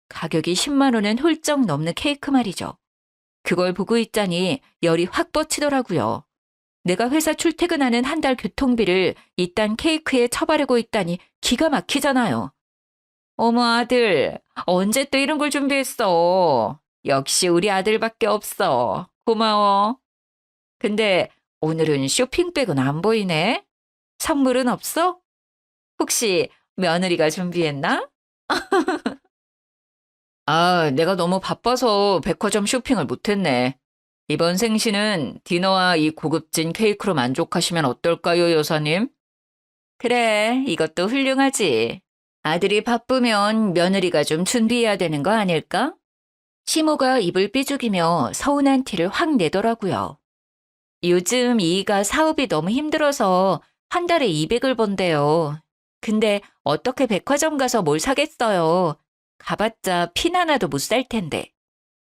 가격이 10만 원은 훌쩍 넘는 케이크 말이죠. 그걸 보고 있자니 열이 확 뻗치더라고요. 내가 회사 출퇴근하는 한 달 교통비를 이딴 케이크에 처바르고 있다니 기가 막히잖아요. 어머 아들, 언제 또 이런 걸 준비했어? 역시 우리 아들밖에 없어. 고마워. 근데 오늘은 쇼핑백은 안 보이네? 선물은 없어? 혹시 며느리가 준비했나? 아, 내가 너무 바빠서 백화점 쇼핑을 못했네. 이번 생신은 디너와 이 고급진 케이크로 만족하시면 어떨까요, 여사님? 그래, 이것도 훌륭하지. 아들이 바쁘면 며느리가 좀 준비해야 되는 거 아닐까? 시모가 입을 삐죽이며 서운한 티를 확 내더라고요. 요즘 이이가 사업이 너무 힘들어서 한 달에 200을 번대요. 근데 어떻게 백화점 가서 뭘 사겠어요. 가봤자 핀 하나도 못 살 텐데.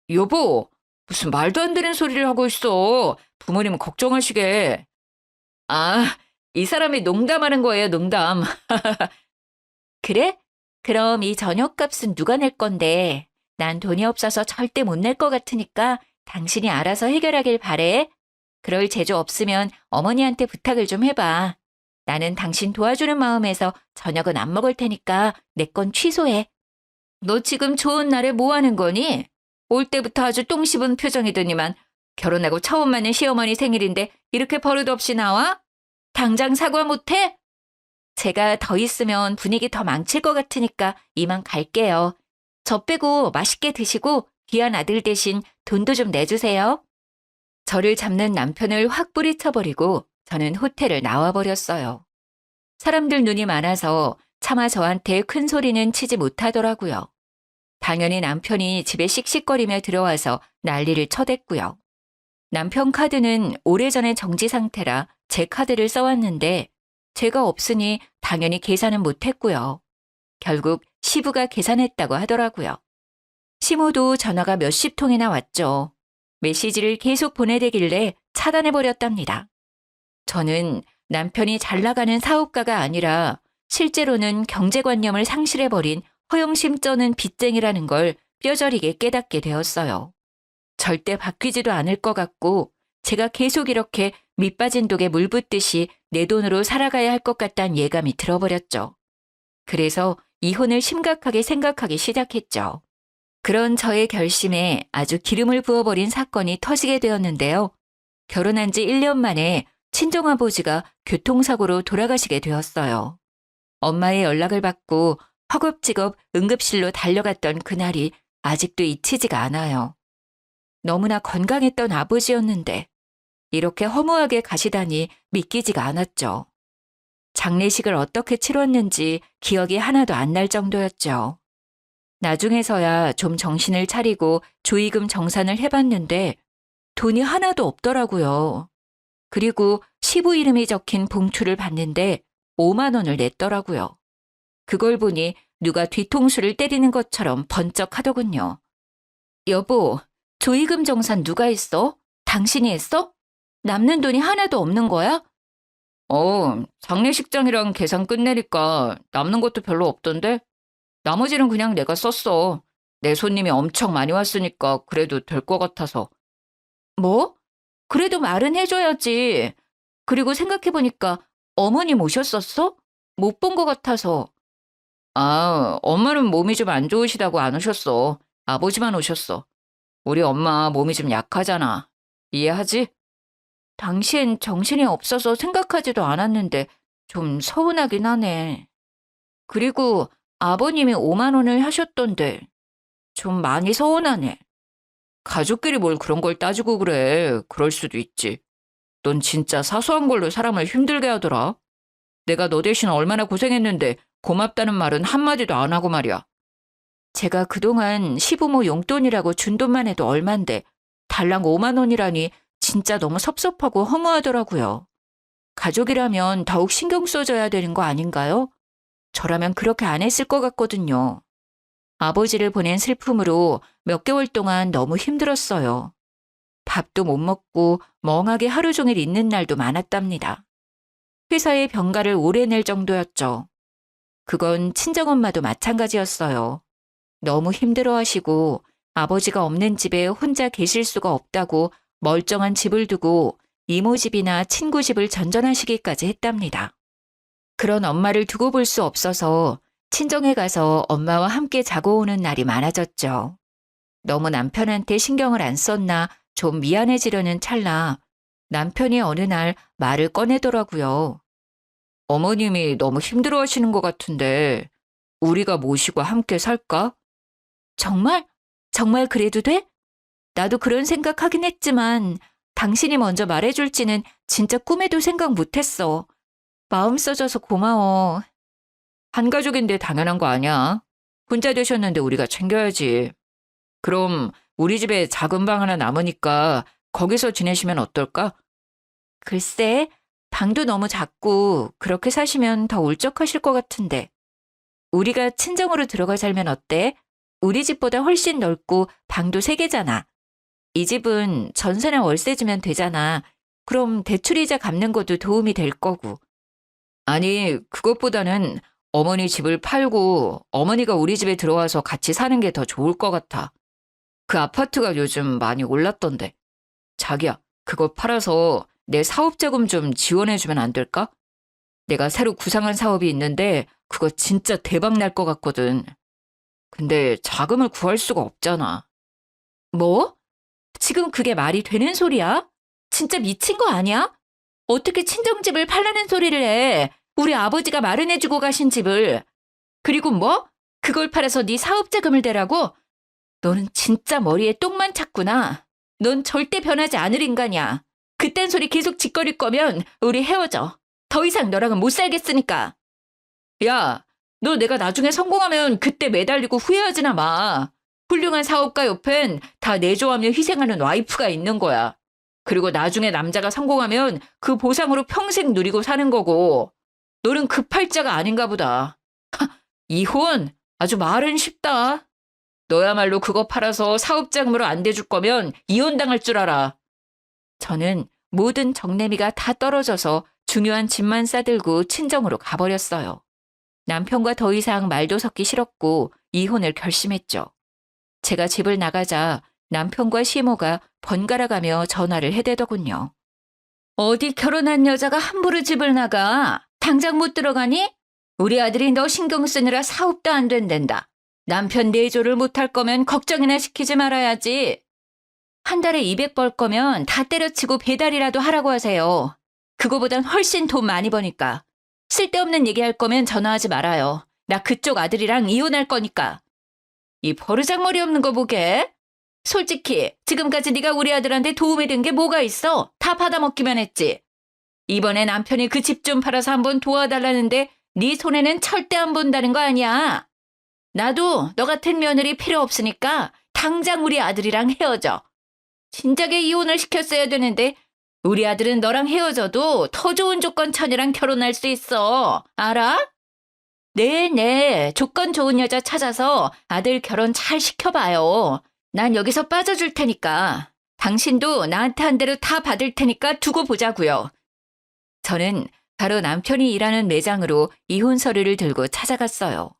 여보, 무슨 말도 안 되는 소리를 하고 있어. 부모님은 걱정하시게. 아, 이 사람이 농담하는 거예요, 농담. 그래? 그럼 이 저녁값은 누가 낼 건데? 난 돈이 없어서 절대 못 낼 것 같으니까 당신이 알아서 해결하길 바래. 그럴 재주 없으면 어머니한테 부탁을 좀 해봐. 나는 당신 도와주는 마음에서 저녁은 안 먹을 테니까 내 건 취소해. 너 지금 좋은 날에 뭐 하는 거니? 올 때부터 아주 똥 씹은 표정이더니만 결혼하고 처음 맞는 시어머니 생일인데 이렇게 버릇없이 나와? 당장 사과 못해? 제가 더 있으면 분위기 더 망칠 것 같으니까 이만 갈게요. 저 빼고 맛있게 드시고 귀한 아들 대신 돈도 좀 내주세요. 저를 잡는 남편을 확 뿌리쳐버리고 저는 호텔을 나와버렸어요. 사람들 눈이 많아서 차마 저한테 큰 소리는 치지 못하더라고요. 당연히 남편이 집에 씩씩거리며 들어와서 난리를 쳐댔고요. 남편 카드는 오래전에 정지 상태라 제 카드를 써왔는데 제가 없으니 당연히 계산은 못했고요. 결국 시부가 계산했다고 하더라고요. 시모도 전화가 몇십 통이나 왔죠. 메시지를 계속 보내대길래 차단해버렸답니다. 저는 남편이 잘 나가는 사업가가 아니라 실제로는 경제관념을 상실해버린 허영심 쩌는 빚쟁이라는 걸 뼈저리게 깨닫게 되었어요. 절대 바뀌지도 않을 것 같고 제가 계속 이렇게 밑빠진 독에 물 붓듯이 내 돈으로 살아가야 할 것 같다는 예감이 들어버렸죠. 그래서 이혼을 심각하게 생각하기 시작했죠. 그런 저의 결심에 아주 기름을 부어버린 사건이 터지게 되었는데요. 결혼한 지 1년 만에 친정아버지가 교통사고로 돌아가시게 되었어요. 엄마의 연락을 받고 허겁지겁 응급실로 달려갔던 그날이 아직도 잊히지가 않아요. 너무나 건강했던 아버지였는데 이렇게 허무하게 가시다니 믿기지가 않았죠. 장례식을 어떻게 치렀는지 기억이 하나도 안 날 정도였죠. 나중에서야 좀 정신을 차리고 조의금 정산을 해봤는데 돈이 하나도 없더라고요. 그리고 시부 이름이 적힌 봉투를 봤는데 5만 원을 냈더라고요. 그걸 보니 누가 뒤통수를 때리는 것처럼 번쩍하더군요. 여보, 조의금 정산 누가 했어? 당신이 했어? 남는 돈이 하나도 없는 거야? 장례식장이랑 계산 끝내니까 남는 것도 별로 없던데? 나머지는 그냥 내가 썼어. 내 손님이 엄청 많이 왔으니까 그래도 될 것 같아서. 뭐? 그래도 말은 해줘야지. 그리고 생각해보니까 어머니 모셨었어? 못 본 것 같아서. 엄마는 몸이 좀 안 좋으시다고 안 오셨어. 아버지만 오셨어. 우리 엄마 몸이 좀 약하잖아. 이해하지? 당시엔 정신이 없어서 생각하지도 않았는데 좀 서운하긴 하네. 그리고 아버님이 5만 원을 하셨던데 좀 많이 서운하네. 가족끼리 뭘 그런 걸 따지고 그래. 그럴 수도 있지. 넌 진짜 사소한 걸로 사람을 힘들게 하더라. 내가 너 대신 얼마나 고생했는데 고맙다는 말은 한마디도 안 하고 말이야. 제가 그동안 시부모 용돈이라고 준 돈만 해도 얼만데 달랑 5만 원이라니 진짜 너무 섭섭하고 허무하더라고요. 가족이라면 더욱 신경 써줘야 되는 거 아닌가요? 저라면 그렇게 안 했을 것 같거든요. 아버지를 보낸 슬픔으로 몇 개월 동안 너무 힘들었어요. 밥도 못 먹고 멍하게 하루 종일 있는 날도 많았답니다. 회사의 병가를 오래 낼 정도였죠. 그건 친정엄마도 마찬가지였어요. 너무 힘들어하시고 아버지가 없는 집에 혼자 계실 수가 없다고 멀쩡한 집을 두고 이모 집이나 친구 집을 전전하시기까지 했답니다. 그런 엄마를 두고 볼 수 없어서 친정에 가서 엄마와 함께 자고 오는 날이 많아졌죠. 너무 남편한테 신경을 안 썼나 좀 미안해지려는 찰나 남편이 어느 날 말을 꺼내더라고요. 어머님이 너무 힘들어하시는 것 같은데 우리가 모시고 함께 살까? 정말? 정말 그래도 돼? 나도 그런 생각하긴 했지만 당신이 먼저 말해줄지는 진짜 꿈에도 생각 못했어. 마음 써줘서 고마워. 한 가족인데 당연한 거 아니야. 혼자 되셨는데 우리가 챙겨야지. 그럼 우리 집에 작은 방 하나 남으니까 거기서 지내시면 어떨까? 글쎄, 방도 너무 작고 그렇게 사시면 더 울적하실 것 같은데. 우리가 친정으로 들어가 살면 어때? 우리 집보다 훨씬 넓고 방도 3개잖아. 이 집은 전세나 월세 주면 되잖아. 그럼 대출이자 갚는 것도 도움이 될 거고. 아니, 그것보다는 어머니 집을 팔고 어머니가 우리 집에 들어와서 같이 사는 게 더 좋을 것 같아. 그 아파트가 요즘 많이 올랐던데. 자기야, 그거 팔아서 내 사업 자금 좀 지원해주면 안 될까? 내가 새로 구상한 사업이 있는데 그거 진짜 대박 날 것 같거든. 근데 자금을 구할 수가 없잖아. 뭐? 지금 그게 말이 되는 소리야? 진짜 미친 거 아니야? 어떻게 친정집을 팔라는 소리를 해? 우리 아버지가 마련해주고 가신 집을. 그리고 뭐? 그걸 팔아서 네 사업 자금을 대라고? 너는 진짜 머리에 똥만 찼구나. 넌 절대 변하지 않을 인간이야. 그딴 소리 계속 짓거릴 거면 우리 헤어져. 더 이상 너랑은 못 살겠으니까. 야, 너 내가 나중에 성공하면 그때 매달리고 후회하지나 마. 훌륭한 사업가 옆엔 다 내조하며 희생하는 와이프가 있는 거야. 그리고 나중에 남자가 성공하면 그 보상으로 평생 누리고 사는 거고. 너는 그 팔자가 아닌가 보다. 이혼? 아주 말은 쉽다. 너야말로 그거 팔아서 사업 자금으로 안 대줄 거면 이혼당할 줄 알아. 저는 모든 정내미가 다 떨어져서 중요한 짐만 싸들고 친정으로 가버렸어요. 남편과 더 이상 말도 섞기 싫었고 이혼을 결심했죠. 제가 집을 나가자 남편과 시모가 번갈아가며 전화를 해대더군요. 어디 결혼한 여자가 함부로 집을 나가? 당장 못 들어가니? 우리 아들이 너 신경 쓰느라 사업도 안 된댄다. 남편 내조를 못할 거면 걱정이나 시키지 말아야지. 한 달에 200 벌 거면 다 때려치고 배달이라도 하라고 하세요. 그거보단 훨씬 돈 많이 버니까. 쓸데없는 얘기할 거면 전화하지 말아요. 나 그쪽 아들이랑 이혼할 거니까. 이 버르장머리 없는 거 보게. 솔직히 지금까지 네가 우리 아들한테 도움이 된 게 뭐가 있어? 다 받아먹기만 했지. 이번에 남편이 그 집 좀 팔아서 한번 도와달라는데 네 손에는 절대 안 본다는 거 아니야. 나도 너 같은 며느리 필요 없으니까 당장 우리 아들이랑 헤어져. 진작에 이혼을 시켰어야 되는데 우리 아들은 너랑 헤어져도 더 좋은 조건 처녀랑 결혼할 수 있어. 알아? 네네. 조건 좋은 여자 찾아서 아들 결혼 잘 시켜봐요. 난 여기서 빠져줄 테니까. 당신도 나한테 한 대로 다 받을 테니까 두고 보자고요. 저는 바로 남편이 일하는 매장으로 이혼 서류를 들고 찾아갔어요.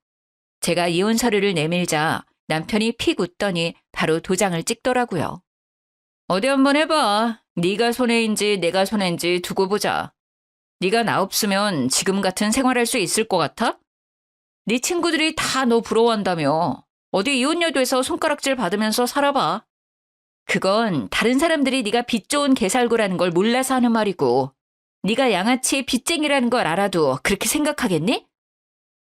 제가 이혼 서류를 내밀자 남편이 픽 웃더니 바로 도장을 찍더라고요. 어디 한번 해봐. 네가 손해인지 내가 손해인지 두고 보자. 네가 나 없으면 지금 같은 생활할 수 있을 것 같아? 네 친구들이 다 너 부러워한다며. 어디 이혼녀돼서 손가락질 받으면서 살아봐. 그건 다른 사람들이 네가 빚 좋은 개살구라는 걸 몰라서 하는 말이고 네가 양아치 빚쟁이라는 걸 알아도 그렇게 생각하겠니?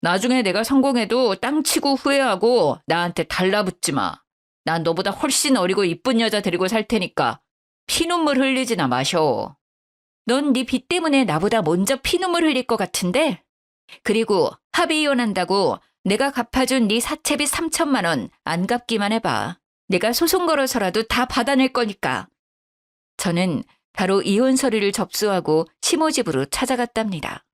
나중에 내가 성공해도 땅 치고 후회하고 나한테 달라붙지 마. 난 너보다 훨씬 어리고 이쁜 여자 데리고 살 테니까 피눈물 흘리지나 마셔. 넌 네 빚 때문에 나보다 먼저 피눈물 흘릴 것 같은데? 그리고 합의 이혼한다고 내가 갚아준 네 사채비 3천만 원 안 갚기만 해봐. 내가 소송 걸어서라도 다 받아낼 거니까. 저는 바로 이혼 서류를 접수하고 시모 집으로 찾아갔답니다.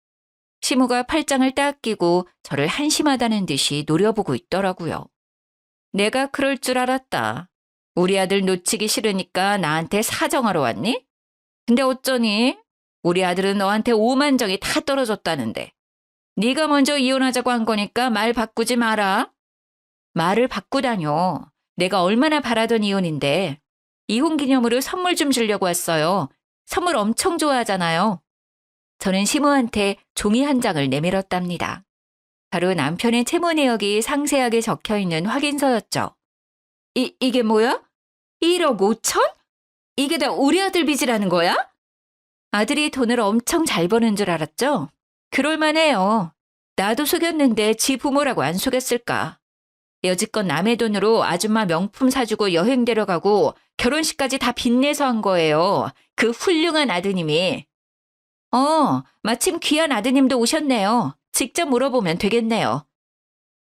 시모가 팔짱을 딱 끼고 저를 한심하다는 듯이 노려보고 있더라고요. 내가 그럴 줄 알았다. 우리 아들 놓치기 싫으니까 나한테 사정하러 왔니? 근데 어쩌니? 우리 아들은 너한테 오만정이 다 떨어졌다는데. 네가 먼저 이혼하자고 한 거니까 말 바꾸지 마라. 말을 바꾸다뇨. 내가 얼마나 바라던 이혼인데. 이혼 기념으로 선물 좀 주려고 왔어요. 선물 엄청 좋아하잖아요. 저는 시모한테 종이 한 장을 내밀었답니다. 바로 남편의 채무 내역이 상세하게 적혀있는 확인서였죠. 이게 뭐야? 1억 5천? 이게 다 우리 아들 빚이라는 거야? 아들이 돈을 엄청 잘 버는 줄 알았죠? 그럴만해요. 나도 속였는데 지 부모라고 안 속였을까? 여지껏 남의 돈으로 아줌마 명품 사주고 여행 데려가고 결혼식까지 다 빚내서 한 거예요. 그 훌륭한 아드님이. 마침 귀한 아드님도 오셨네요. 직접 물어보면 되겠네요.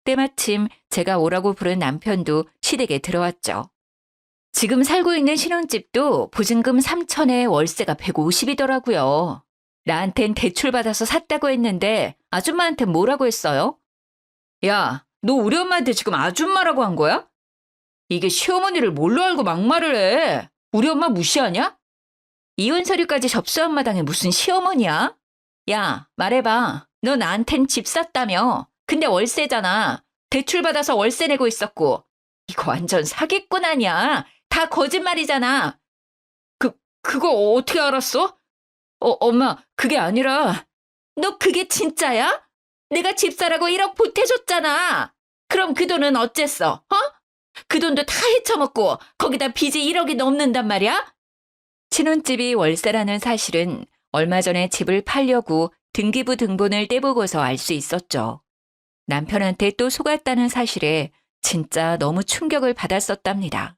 때마침 제가 오라고 부른 남편도 시댁에 들어왔죠. 지금 살고 있는 신혼집도 보증금 3천에 월세가 150이더라고요. 나한텐 대출받아서 샀다고 했는데 아줌마한텐 뭐라고 했어요? 야, 너 우리 엄마한테 지금 아줌마라고 한 거야? 이게 시어머니를 뭘로 알고 막말을 해? 우리 엄마 무시하냐? 이혼 서류까지 접수한 마당에 무슨 시어머니야? 야, 말해봐. 너 나한텐 집 샀다며. 근데 월세잖아. 대출받아서 월세 내고 있었고. 이거 완전 사기꾼 아니야. 다 거짓말이잖아. 그거 어떻게 알았어? 엄마, 그게 아니라. 너 그게 진짜야? 내가 집사라고 1억 보태줬잖아. 그럼 그 돈은 어쨌어? 그 돈도 다 헤쳐먹고 거기다 빚이 1억이 넘는단 말이야? 신혼집이 월세라는 사실은 얼마 전에 집을 팔려고 등기부 등본을 떼보고서 알 수 있었죠. 남편한테 또 속았다는 사실에 진짜 너무 충격을 받았었답니다.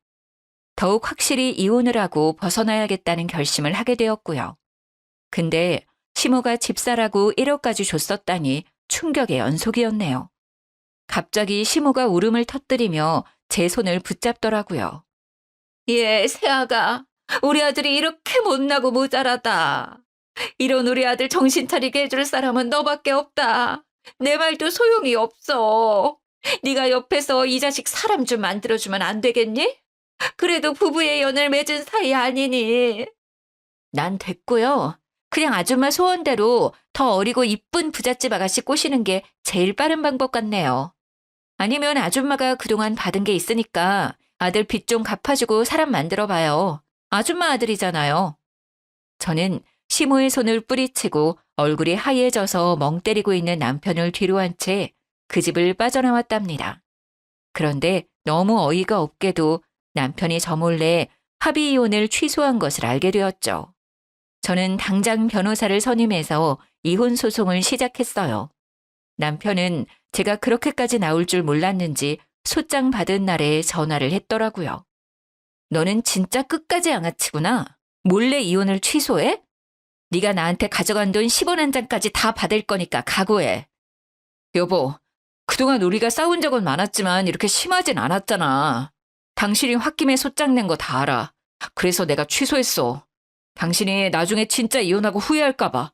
더욱 확실히 이혼을 하고 벗어나야겠다는 결심을 하게 되었고요. 근데 시모가 집사라고 1억까지 줬었다니 충격의 연속이었네요. 갑자기 시모가 울음을 터뜨리며 제 손을 붙잡더라고요. 새아가, 우리 아들이 이렇게 못나고 모자라다. 이런 우리 아들 정신 차리게 해줄 사람은 너밖에 없다. 내 말도 소용이 없어. 네가 옆에서 이 자식 사람 좀 만들어주면 안 되겠니? 그래도 부부의 연을 맺은 사이 아니니. 난 됐고요. 그냥 아줌마 소원대로 더 어리고 이쁜 부잣집 아가씨 꼬시는 게 제일 빠른 방법 같네요. 아니면 아줌마가 그동안 받은 게 있으니까 아들 빚 좀 갚아주고 사람 만들어봐요. 아줌마 아들이잖아요. 저는 시모의 손을 뿌리치고 얼굴이 하얘져서 멍 때리고 있는 남편을 뒤로 한 채 그 집을 빠져나왔답니다. 그런데 너무 어이가 없게도 남편이 저 몰래 합의 이혼을 취소한 것을 알게 되었죠. 저는 당장 변호사를 선임해서 이혼 소송을 시작했어요. 남편은 제가 그렇게까지 나올 줄 몰랐는지 소장 받은 날에 전화를 했더라고요. 너는 진짜 끝까지 양아치구나. 몰래 이혼을 취소해? 네가 나한테 가져간 돈 10원 한 장까지 다 받을 거니까 각오해. 여보, 그동안 우리가 싸운 적은 많았지만 이렇게 심하진 않았잖아. 당신이 홧김에 소장 낸 거 다 알아. 그래서 내가 취소했어. 당신이 나중에 진짜 이혼하고 후회할까 봐.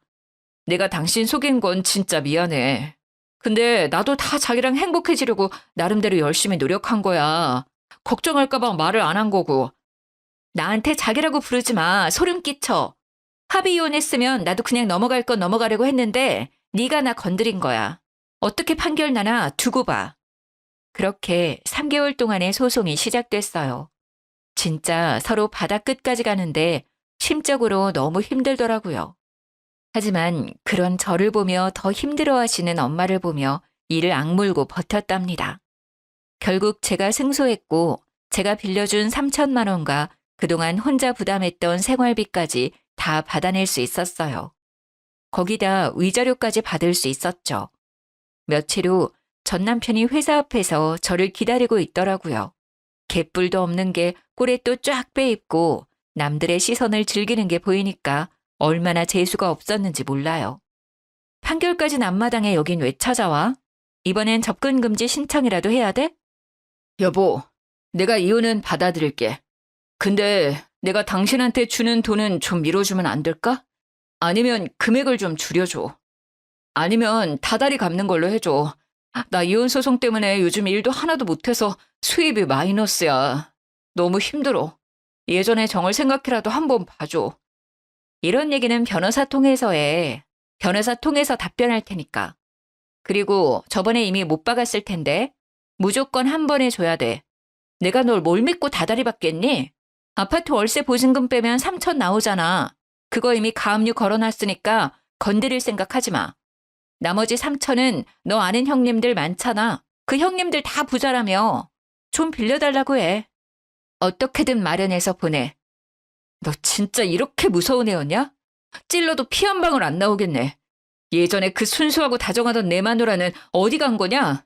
내가 당신 속인 건 진짜 미안해. 근데 나도 다 자기랑 행복해지려고 나름대로 열심히 노력한 거야. 걱정할까 봐 말을 안 한 거고. 나한테 자기라고 부르지 마. 소름 끼쳐. 합의 이혼했으면 나도 그냥 넘어갈 건 넘어가려고 했는데 네가 나 건드린 거야. 어떻게 판결 나나 두고 봐. 그렇게 3개월 동안의 소송이 시작됐어요. 진짜 서로 바다 끝까지 가는데 심적으로 너무 힘들더라고요. 하지만 그런 저를 보며 더 힘들어하시는 엄마를 보며 이를 악물고 버텼답니다. 결국 제가 승소했고 제가 빌려준 3천만 원과 그동안 혼자 부담했던 생활비까지 다 받아낼 수 있었어요. 거기다 위자료까지 받을 수 있었죠. 며칠 후 전 남편이 회사 앞에서 저를 기다리고 있더라고요. 개뿔도 없는 게 꼴에 또 쫙 빼입고 남들의 시선을 즐기는 게 보이니까 얼마나 재수가 없었는지 몰라요. 판결까지 앞마당에 여긴 왜 찾아와? 이번엔 접근금지 신청이라도 해야 돼? 여보, 내가 이혼은 받아들일게. 근데 내가 당신한테 주는 돈은 좀 밀어주면 안 될까? 아니면 금액을 좀 줄여줘. 아니면 다달이 갚는 걸로 해줘. 나 이혼 소송 때문에 요즘 일도 하나도 못해서 수입이 마이너스야. 너무 힘들어. 예전에 정을 생각해라도 한번 봐줘. 이런 얘기는 변호사 통해서 해. 변호사 통해서 답변할 테니까. 그리고 저번에 이미 못 박았을 텐데 무조건 한 번에 줘야 돼. 내가 널 뭘 믿고 다달이 받겠니? 아파트 월세 보증금 빼면 3천 나오잖아. 그거 이미 가압류 걸어놨으니까 건드릴 생각하지 마. 나머지 3천은 너 아는 형님들 많잖아. 그 형님들 다 부자라며. 좀 빌려달라고 해. 어떻게든 마련해서 보내. 너 진짜 이렇게 무서운 애였냐? 찔러도 피 한 방울 안 나오겠네. 예전에 그 순수하고 다정하던 내 마누라는 어디 간 거냐?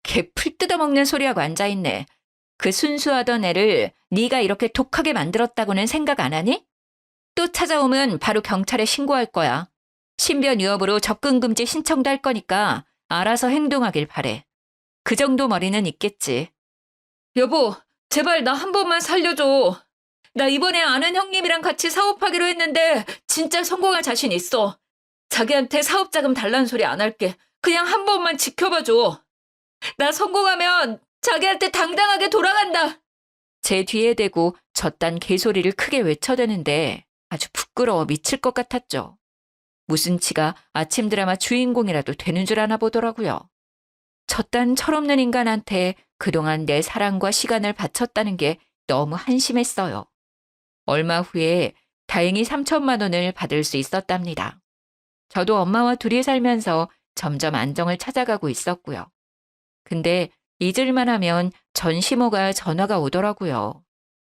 걔 풀 뜯어먹는 소리하고 앉아있네. 그 순수하던 애를 네가 이렇게 독하게 만들었다고는 생각 안 하니? 또 찾아오면 바로 경찰에 신고할 거야. 신변 위협으로 접근금지 신청도 할 거니까 알아서 행동하길 바래. 그 정도 머리는 있겠지. 여보, 제발 나 한 번만 살려줘. 나 이번에 아는 형님이랑 같이 사업하기로 했는데 진짜 성공할 자신 있어. 자기한테 사업자금 달라는 소리 안 할게. 그냥 한 번만 지켜봐줘. 나 성공하면 자기한테 당당하게 돌아간다. 제 뒤에 대고 저딴 개소리를 크게 외쳐대는데 아주 부끄러워 미칠 것 같았죠. 무슨 지가 아침 드라마 주인공이라도 되는 줄 아나 보더라고요. 저딴 철없는 인간한테 그동안 내 사랑과 시간을 바쳤다는 게 너무 한심했어요. 얼마 후에 다행히 3천만 원을 받을 수 있었답니다. 저도 엄마와 둘이 살면서 점점 안정을 찾아가고 있었고요. 근데 잊을만 하면 전 시모가 전화가 오더라고요.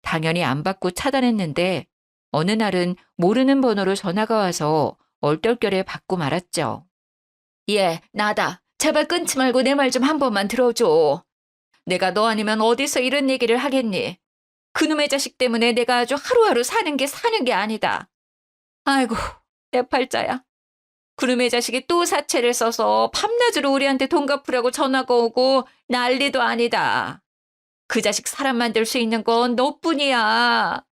당연히 안 받고 차단했는데 어느 날은 모르는 번호로 전화가 와서 얼떨결에 받고 말았죠. 예, 나다. 제발 끊지 말고 내 말 좀 한 번만 들어줘. 내가 너 아니면 어디서 이런 얘기를 하겠니? 그놈의 자식 때문에 내가 아주 하루하루 사는 게 아니다. 아이고, 내 팔자야. 그놈의 자식이 또 사채를 써서 밤낮으로 우리한테 돈 갚으라고 전화가 오고 난리도 아니다. 그 자식 사람 만들 수 있는 건 너뿐이야.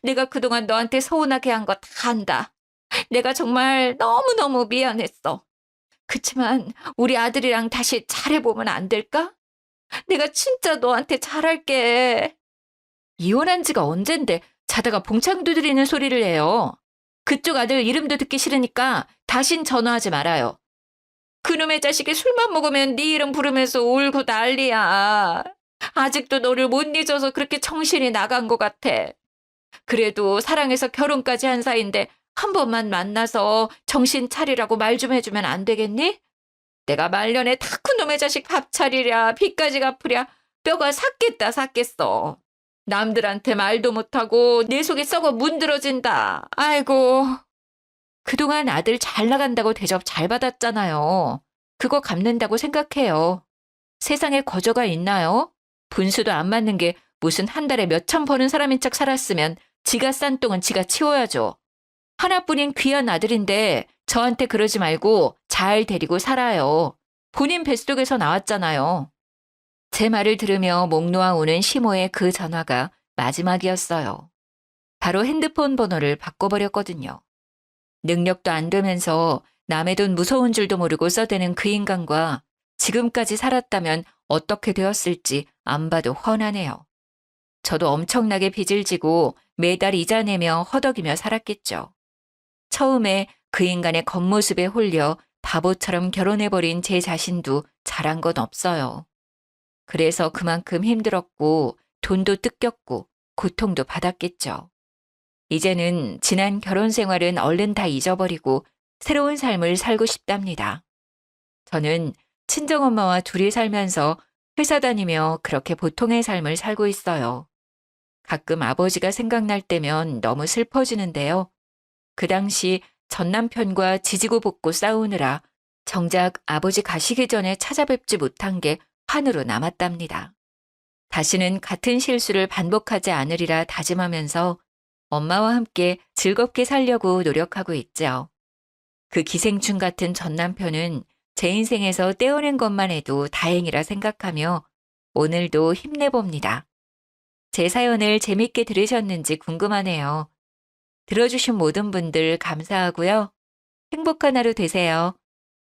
내가 그동안 너한테 서운하게 한 거 다 안다. 내가 정말 너무너무 미안했어. 그치만 우리 아들이랑 다시 잘해보면 안 될까? 내가 진짜 너한테 잘할게. 이혼한 지가 언젠데 자다가 봉창 두드리는 소리를 해요. 그쪽 아들 이름도 듣기 싫으니까 다신 전화하지 말아요. 그놈의 자식이 술만 먹으면 네 이름 부르면서 울고 난리야. 아직도 너를 못 잊어서 그렇게 정신이 나간 것 같아. 그래도 사랑해서 결혼까지 한 사이인데 한 번만 만나서 정신 차리라고 말 좀 해주면 안 되겠니? 내가 말년에 다 그놈의 자식 밥 차리랴 빚까지 갚으랴 뼈가 삭겠어. 남들한테 말도 못하고 내 속이 썩어 문드러진다. 아이고. 그동안 아들 잘 나간다고 대접 잘 받았잖아요. 그거 갚는다고 생각해요. 세상에 거저가 있나요? 분수도 안 맞는 게 무슨 한 달에 몇천 버는 사람인 척 살았으면 지가 싼 똥은 지가 치워야죠. 하나뿐인 귀한 아들인데 저한테 그러지 말고 잘 데리고 살아요. 본인 뱃속에서 나왔잖아요. 제 말을 들으며 목 놓아 오는 시모의 그 전화가 마지막이었어요. 바로 핸드폰 번호를 바꿔버렸거든요. 능력도 안 되면서 남의 돈 무서운 줄도 모르고 써대는 그 인간과 지금까지 살았다면 어떻게 되었을지 안 봐도 훤하네요. 저도 엄청나게 빚을 지고 매달 이자 내며 허덕이며 살았겠죠. 처음에 그 인간의 겉모습에 홀려 바보처럼 결혼해버린 제 자신도 잘한 건 없어요. 그래서 그만큼 힘들었고 돈도 뜯겼고 고통도 받았겠죠. 이제는 지난 결혼 생활은 얼른 다 잊어버리고 새로운 삶을 살고 싶답니다. 저는 친정엄마와 둘이 살면서 회사 다니며 그렇게 보통의 삶을 살고 있어요. 가끔 아버지가 생각날 때면 너무 슬퍼지는데요. 그 당시 전 남편과 지지고 볶고 싸우느라 정작 아버지 가시기 전에 찾아뵙지 못한 게 한으로 남았답니다. 다시는 같은 실수를 반복하지 않으리라 다짐하면서 엄마와 함께 즐겁게 살려고 노력하고 있죠. 그 기생충 같은 전 남편은 제 인생에서 떼어낸 것만 해도 다행이라 생각하며 오늘도 힘내봅니다. 제 사연을 재밌게 들으셨는지 궁금하네요. 들어주신 모든 분들 감사하고요. 행복한 하루 되세요.